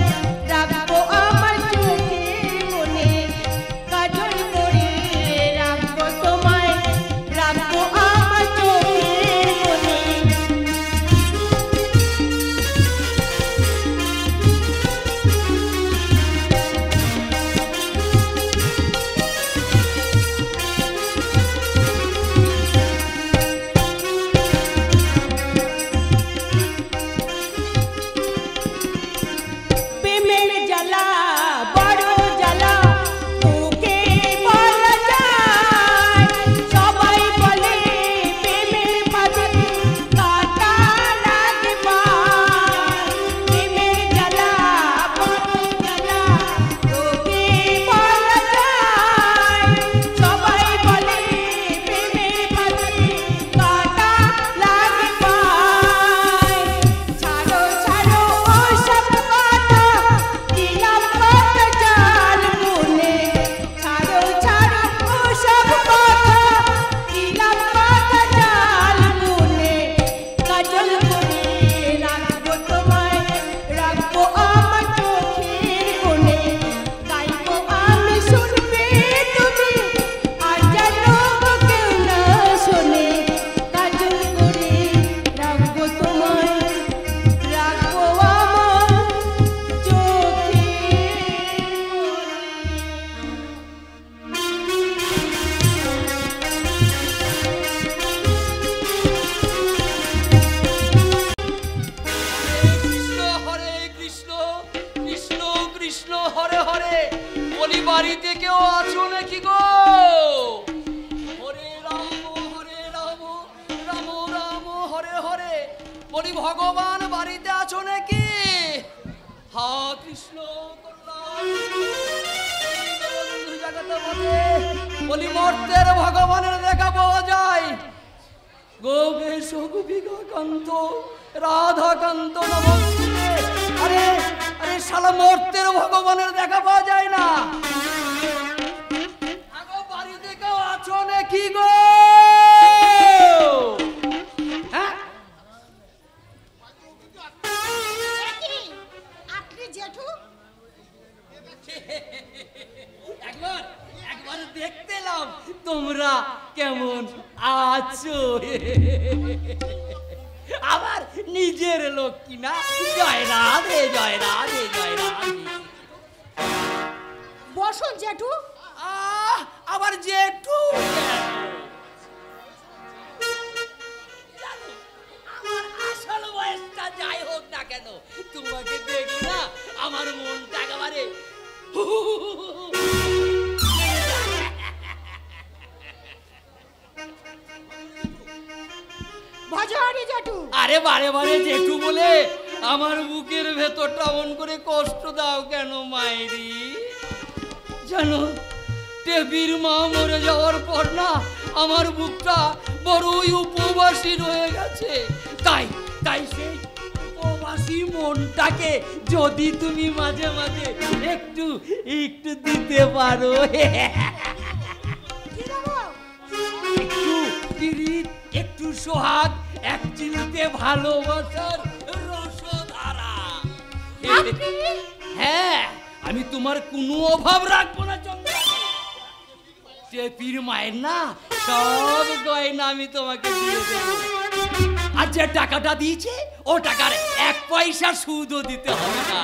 রাখবো আমার চোখের কোণে। কাজল করে রাখবো তোমায়, রাখবো আমার চোখের কোণে। বাড়িতে কেউ আছো নাকি গো? হরে রাম রাম রাম হরে হরে, বলি ভগবান বাড়িতে আছো নাকি? হা কৃষ্ণ বলি মর্তের ভগবানের দেখা পাওয়া যায়। গোপেশ গোপিকাকান্ত রাধাকান্ত নমস্তে। আরে আরে শালা মর্তের ভগবানের দেখা পাওয়া যায় না। আগো বাড়িতে কেউ আছো নাকি গো? হ্যাঁ আপনি জেঠু? একবার দেখতে এলাম তোমরা কেমন আছো। আবার নিজের লোক কিনা। জয় রাধে জয় রাধে জয় রাধে। বসুন জেঠু। আবার জেঠু আমার আসল বয়সটা যাই হোক না কেন, তোমাকে দেখি না আমার মনটা একেবারে ভজহরি জেঠু। আরে বারে বারে জেঠু বলে আমার বুকের ভেতরটা মন করে কষ্ট দাও কেন মায়েরি? জানো টেপির মা মরে যাওয়ার পর না আমার বুকটা বড়ই উপবাসী রয়ে গেছে। তাই তাই সেই উপবাসী মনটাকে যদি তুমি মাঝে মাঝে একটু একটু দিতে পারো, একটু পিরিত, একটু সোহাগ, এক চিলতে ভালোবাসার রসধারা। হ্যাঁ আমি তোমার কোনো অভাব রাখবো না চন্দ্রা। টেপির মায়ের না সব গয়না আমি তোমাকে দিয়ে দেবো। আর যে টাকাটা দিয়েছে ও টাকার 1 পয়সা সুদও দিতে হবে না,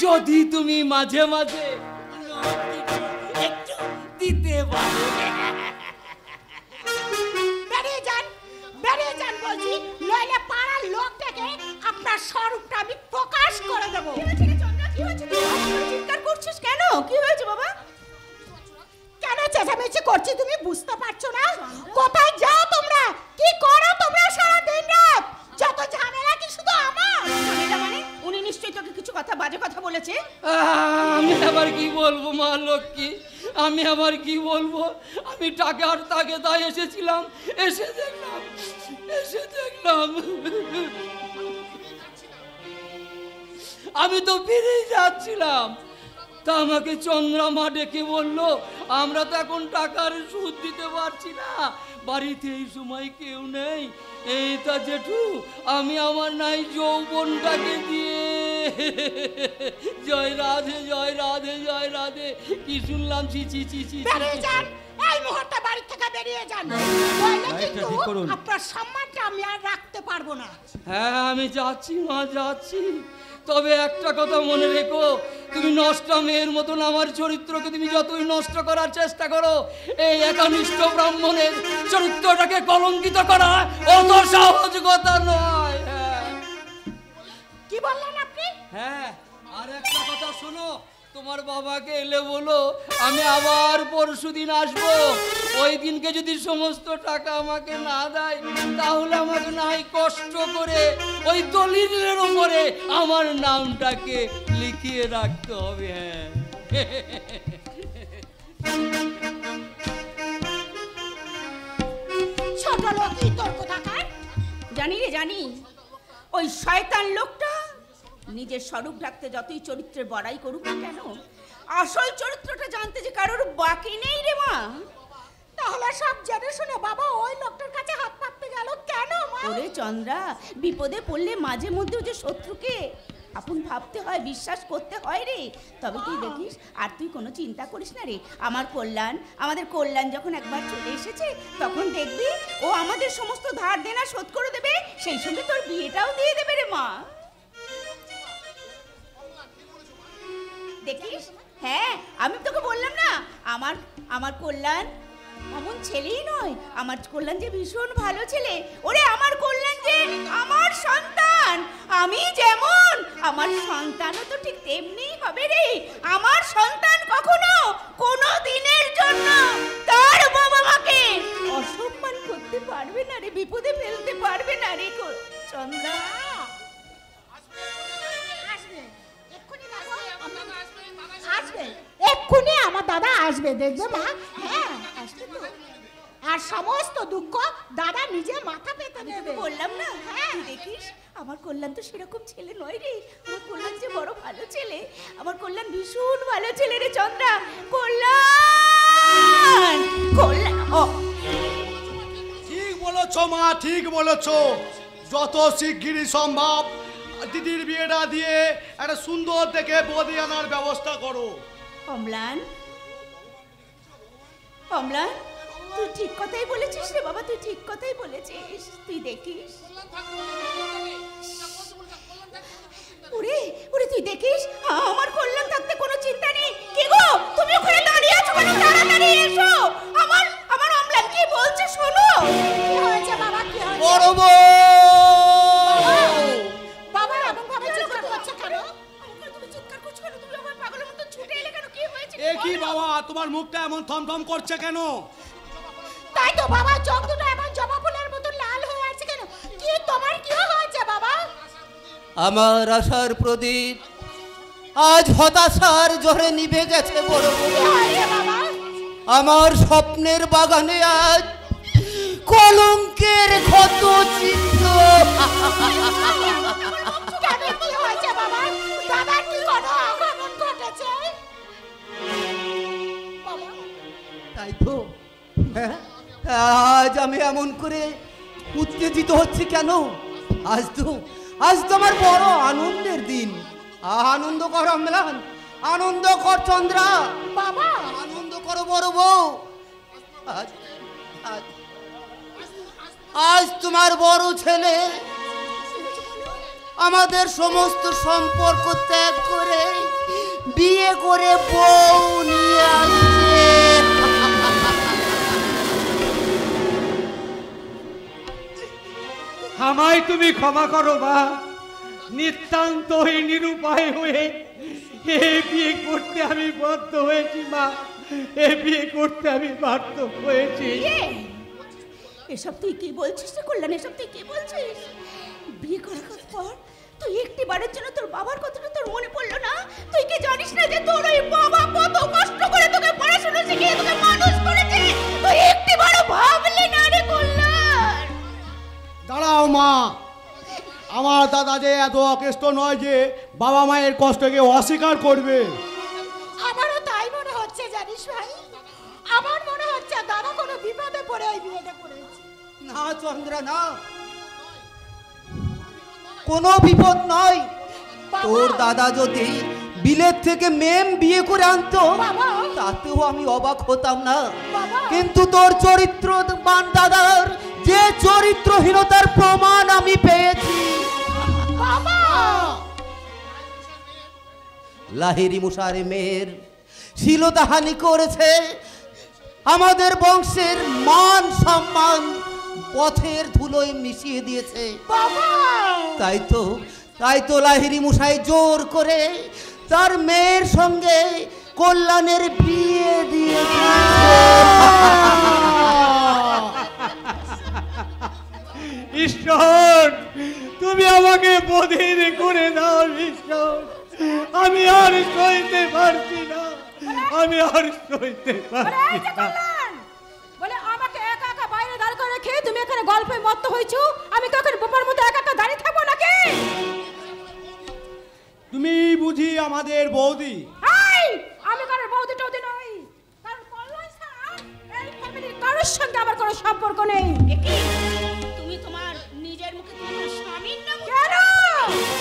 যদি তুমি মাঝে মাঝে একটু দিতে পারো। বেরিয়ে যান বলছি, নইলে পাড়ার লোক ডেকে আপনার স্বরূপটা আমি প্রকাশ করে দেবো। চিৎকার করছিস কেন? কি হয়েছে বাবা? কেন চেঁচামেচি করছি তুমি বুঝতে পারছো না? কোথায় যাও তোমরা? কি করো তোমরা সারা দিন রাত? যত ঝামেলা কি শুধু আমার? মানে উনি নিশ্চয়ই তোকে কিছু কথা বাজে কথা বলেছে। আমি আবার কি বলবো মা লক্ষ্মী, আমি আবার কি বলবো? আমি টাকার তাকে তাই এসেছিলাম, এসে দেখলাম আমি তো ফিরেই যাচ্ছিলাম, তা আমাকে চন্দ্রমা ডেকে বললো আমরা তো এখন টাকার সুদ দিতে পারছি না, বাড়িতে এই সময় কেউ নেই। এই তা জেঠু আমি আমার নাই যৌবনটাকে দিয়ে জয় রাধে জয় রাধে জয় রাধে কি শুনলাম। ছি ছি ছি ছি। বেরিয়ে যান এই মুহূর্তে বাড়ি থেকে, বেরিয়ে যান, নইলে কিন্তু আপনার সম্মানটা আমি আর রাখতে পারবো না। হ্যাঁ আমি যাচ্ছি মা যাচ্ছি, তবে একটা কথা মনে রেখো, তুমি নষ্টা মেয়ের মতন আমার চরিত্রকে তুমি যতই নষ্ট করার চেষ্টা করো, এই একনিষ্ঠ ব্রাহ্মণের চরিত্রটাকে কলঙ্কিত করা অত সহজ কথা নয়। কি বললেন আপনি? হ্যাঁ আর একটা কথা শোনো, তোমার বাবাকে এলে বলো আমি আবার পরশুদিন আসবো। ওই দিনকে যদি সমস্ত টাকা আমাকে না দেয় তাহলে আমাকে নাই কষ্ট করে ওই দলিলের উপরে আমার নামটাকে লিখিয়ে রাখতে হবে। হ্যাঁ ছোট লোকই তোর কোথাকার? জানি রে জানি, ওই শয়তান লোকটা নিজের স্বরূপ ঢাকতে যতই চরিত্রের বড়াই করুক না কেন, আসল চরিত্রটা জানতে যে কারোর বাকি নেই রে মা। তাহলে সব জেনে শুনে বাবা ওই লোকটার কাছে হাত পাততে গেল কেন মা? ওরে চন্দ্রা, বিপদে পড়লে মাঝে মধ্যে যে শত্রুকে আপন ভাবতে হয়, বিশ্বাস করতে হয় রে। তবে তুই দেখিস, আর তুই কোনো চিন্তা করিস না রে, আমাদের কল্যাণ যখন একবার চলে এসেছে তখন দেখবি ও আমাদের সমস্ত ধার দেনা শোধ করে দেবে, সেই সঙ্গে তোর বিয়েটাও দিয়ে দেবে রে মা। দেখিস, হ্যাঁ আমি তোকে বললাম না, আমার কল্যাণ এমন ছেলেই নয়, আমার কল্যাণ যে ভীষণ ভালো ছেলে। ওরে আমার কল্যাণ যে আমার সন্তান, আমি যেমন আমার সন্তানও তো ঠিক তেমনি হবে রে। আমার সন্তান কখনো আসবে দেখবে মা। হ্যাঁ আসবে তো। আর সমস্ত দুঃখ দাদা নিজে মাথা পেতে নেবে। বললাম না, হ্যাঁ দেখিস আমার কল্যাণ তো সেরকম ছেলে নয় রে। আমার কল্যাণ যে বড় ভালো ছেলে, আমার কল্যাণ ভীষণ ভালো ছেলে রে চন্দ্রা। কল্যাণ কল্যাণ ঠিক বলেছ মা, ঠিক বলেছ। যত শিগগিরই সম্ভব দিদির বিয়েটা দিয়ে একটা সুন্দর দেখে বৌদি আনার ব্যবস্থা করো। অম্লান, অম্লান তুই ঠিক কথাই বলেছিস রে বাবা, তুই ঠিক কথাই বলেছিস। তুই দেখিস ওরে ওরে, তুই দেখিস আমার কল্যাণ থাকতে কোনো চিন্তা নেই। কি গো তুমি ওখানে দাঁড়িয়ে আছো কেন? তাড়াতাড়ি এসো। আমার আমার অম্লান কি বলছে শোনো। কি হয়েছে বাবা, কি হয়েছে? বড় বউ! বাবা এমন ভাবে চিৎকার করছে কেন? তুমি চিৎকার করছো কেন? তুমি আমার পাগলের মতো ছুটে এলে কেন? কি হয়েছে? এ কি বাবা, তোমার মুখটা এমন থমথম করছে কেন? তাই তো বাবা, চোখ দুটো এমন জবা ফুলের মতো লাল হয়ে আছে কেন? কি তোমার কি হয়েছে বাবা? আমার আশার প্রদীপ আজ হতাশার জ্বরে নিভে গেছে বড় বউ। কি হয়েছে বাবা? আমার স্বপ্নের বাগানে আজ কলঙ্কের ক্ষত চিহ্ন। কেন কি হয়েছে বাবা? দাদার কি কোনো অঘটন ঘটেছে? বাবা তাই তো, হ্যাঁ, আজ আমি এমন করে উত্তেজিত হচ্ছি কেন? আজ তো আমার বড় আনন্দের দিন। আনন্দ কর অম্লান, আনন্দ কর চন্দ্রা। বাবা আনন্দ করো বড় বউ। আজ তোমার বড় ছেলে আমাদের সমস্ত সম্পর্ক ত্যাগ করে বিয়ে করে বউ নিয়ে আসছে। আমায় তুমি ক্ষমা করো মা। নিতান্তই নিরুপায় হয়ে এ বিয়ে করতে আমি বাধ্য হয়েছি মা। এ বিয়ে করতে আমি বাধ্য হয়েছি। এসব তুই কি বলছিস রে কল্যাণ? এসব তুই কি বলছিস? বিয়ে করার পর তুই একটি বারের জন্য তোর বাবার কথাটা তোর মনে পড়লো না? তুই কি জানিস না যে তোর ওই বাবা কত কষ্ট করে তোকে পড়াশোনা শিখিয়ে তোকে মানুষ করেছে? তুই একটি বারও ভাবলি না রে কল্যাণ? দাঁড়াও মা, আমার দাদা যে এত অকেষ্ট নয় যে বাবা মায়ের কষ্টকে অস্বীকার করবে। আমারও তাই মনে হচ্ছে জানিস ভাই। আমার মনে হচ্ছে দাদা কোনো বিপদে পড়ে এই বিয়েটা করেছে। না চন্দ্রা, না, কোনো বিপদ নয়। তোর দাদা যদি বিলেত থেকে মেম বিয়ে করে আনতো তাতেও আমি অবাক হতাম না। কিন্তু তোর চরিত্রবান দাদার যে চরিত্রহীনতার প্রমাণ আমি পেয়েছি। লাহিরি মুশারে মেয়ের শিলতাহানি করেছে, আমাদের বংশের মান সম্মান পথের ধুলোয় মিশিয়ে দিয়েছে। তাই তো লাহিরি মুশাই জোর করে তার মেয়ের সঙ্গে কল্যাণের বিয়ে দিয়েছে। ঈশ্বর, তুমি আমাকে বধির করে দাও ঈশ্বর। আমি আর সইতে পারছি না, আমি আর সইতে পারছি না। বলে আমাকে একা একা বাইরে দাঁড় করে রেখে তুমি এখানে গল্পে মত্ত হয়েছো। আমি তো এখন বোপার মতো একা একা দাঁড়িয়ে থাকবো নাকি? তুমি বুঝি আমাদের বৌদি? আমি কারোর বৌদি টৌদি নই। কারণ কল্যাণ ছাড়া এই ফ্যামিলির কারোর সঙ্গে আমার কোনো সম্পর্ক নেই। তুমি তোমার নিজের মুখে তোমার স্বামীর নাম কেন?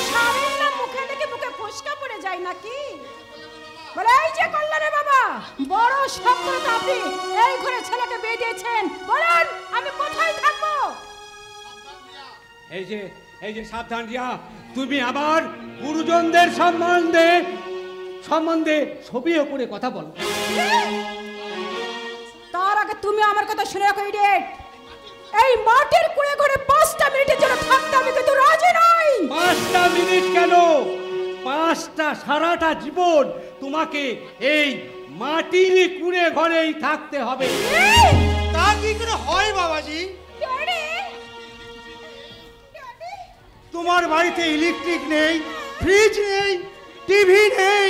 স্বামীর নাম মুখে থেকে মুখে ফসকা পড়ে যায় নাকি? বলে এই যে কল্যাণের বাবা, বড় সফলতা আপনি এই ঘরে ছেলেকে বিয়ে দিয়েছেন। বলেন আমি কোথায় থাকবো? এই যে সাবধান রিয়া, তুমি আবার গুরুজনদের সম্বন্ধে ছবিও করে কথা বলো। তার আগে তুমি আমার কথা শুনে রাখো ইডিয়েট। এই মাটির কুড়ে ঘরে 5টা মিনিটের জন্য থাকতে আমি কিন্তু রাজি নই। 5টা মিনিট কেন, 5টা সারাটা জীবন তোমাকে এই মাটির কুড়ে ঘরেই থাকতে হবে। তা কি করে হয় বাবাজি? তোমার বাড়িতে ইলেকট্রিক নেই, ফ্রিজ নেই, টিভি নেই,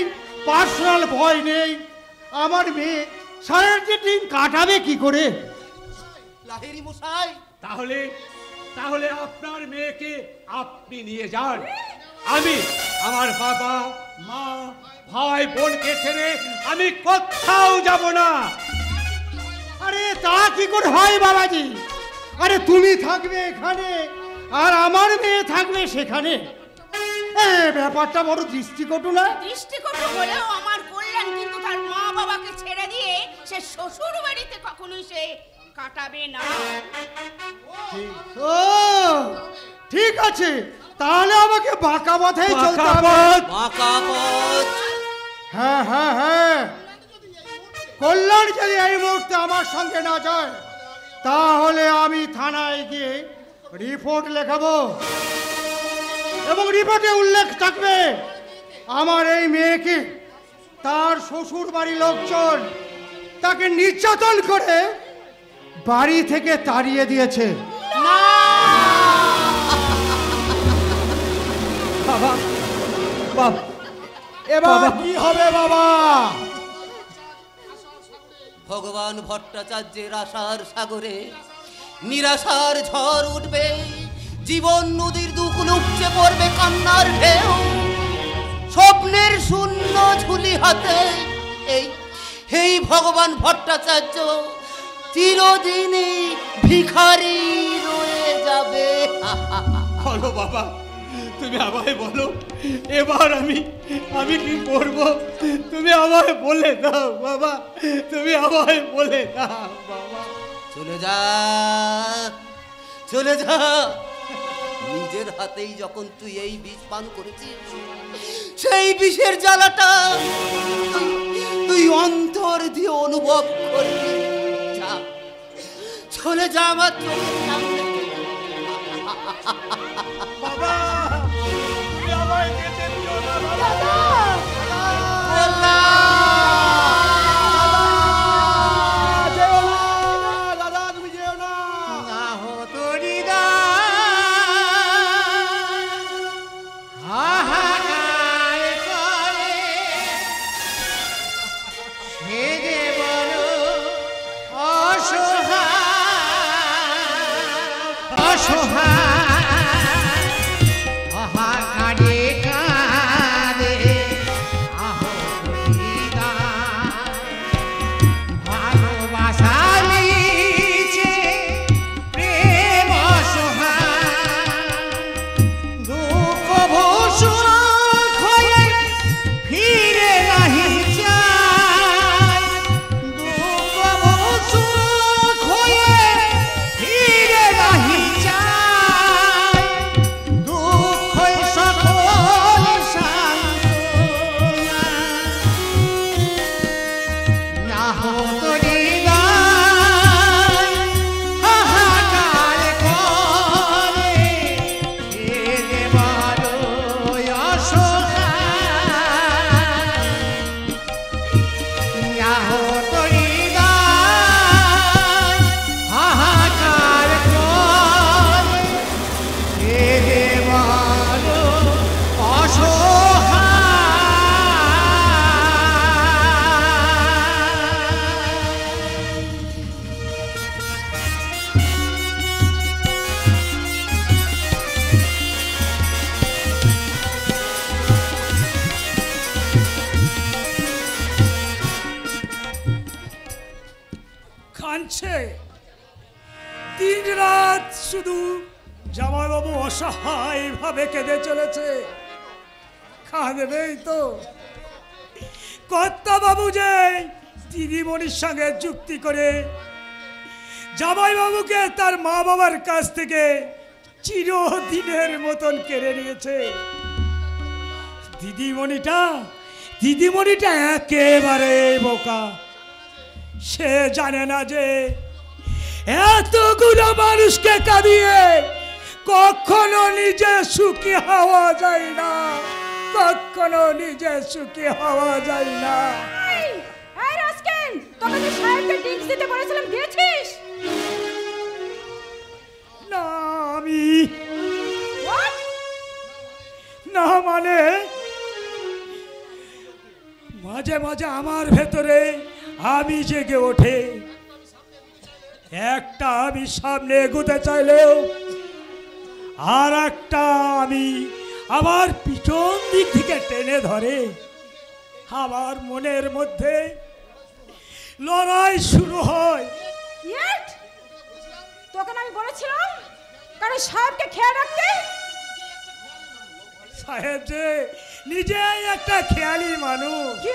পার্সোনাল ভয় নেই। আমার মেয়ে সারাটি দিন কাটাবে কি করে? লাহিড়ী মশাই, তাহলে তাহলে আপনার মেয়েকে আপনি নিয়ে যান। আমি আমার বাবা মা ভাই বোনকে ছেড়ে আমি কোথাও যাব না। আরে তা কি করে হয় বাবাজি? আরে তুমি থাকবে এখানে আর আমার মেয়ে থাকবে সেখানে, ব্যাপারটা বড় দৃষ্টিকটু না? দৃষ্টিকটু হলেও আমার কল্যাণ, কিন্তু তার মা বাবাকে ছেড়ে দিয়ে সে শ্বশুর বাড়িতে কখনোই সে কাটাবে না। ও ঠিক আছে, তাহলে আমাকে বাঁকা পথেই চলতে হবে। বাঁকা পথ? হ্যাঁ হ্যাঁ হ্যাঁ, কল্যাণ যদি এই মুহূর্তে আমার সঙ্গে না যায় তাহলে আমি থানায় গিয়ে রিপোর্ট লেখাবো এবং রিপোর্টে উল্লেখ থাকবে আমার এই মেয়েকে তার শ্বশুর বাড়ির লোকজন তাকে নির্যাতন করে বাড়ি থেকে তাড়িয়ে দিয়েছে। বাবা বাবা, এবার কি হবে বাবা? ভগবান ভট্টাচার্যের আশার সাগরে নিরাশার ঝড় উঠবে, জীবন নদীর দুকুলে উপচে পড়বে কান্নার ঢেউ, স্বপ্নের শূন্য ঝুলি হাতে এই এই ভগবান ভট্টাচার্য চিরদিনই ভিখারি রয়ে যাবে। বলো বাবা, তুমি আমায় বলো এবার আমি কি করব? তুমি আমায় বলে দাও বাবা, তুমি আমায় বলে দাও বাবা। চলে যা, চলে যা। নিজের হাতেই যখন তুই এই বিষ পান করেছিস, সেই বিষের জ্বালাটা তুই অন্তর দিয়ে অনুভব করবি। যা, চলে যা আমার চোখের সামনে থেকে। বাবা, তুমি আমায় যেতে দিও না বাবা। দিন রাত শুধু জামাইবাবু অসহায় ভাবে কেঁদে চলেছে। কাঁদবেই তো। কর্তা বাবু যে দিদিমণির সঙ্গে যুক্তি করে জামাইবাবুকে তার মা বাবার কাছ থেকে চিরদিনের মতন কেড়ে নিয়েছে। দিদিমণিটা একেবারে বোকা। সে জানে না যে এতগুলো মানুষকে কাঁদিয়ে কখনো নিজে সুখী হওয়া যায় না, কখনো নিজে সুখী হওয়া যায় না। এই রাস্কেল, তোকে যে সাহেবকে ড্রিঙ্কস দিতে বলেছিলাম, দিয়েছিস? না আমি না, মানে মাঝে মাঝে আমার ভেতরে আমি জেগে ওঠে। একটা আমি সামনে এগোতে চাইলেও আর একটা আমি আমার পিছন দিক থেকে টেনে ধরে। আমার মনের মধ্যে লড়াই শুরু হয়। ইয়েট! তোকে না আমি বলেছিলাম কারণ সাহেবকে খেয়াল রাখতে। সাহেব যে নিজেই একটা খেয়ালি মানুষ। কি?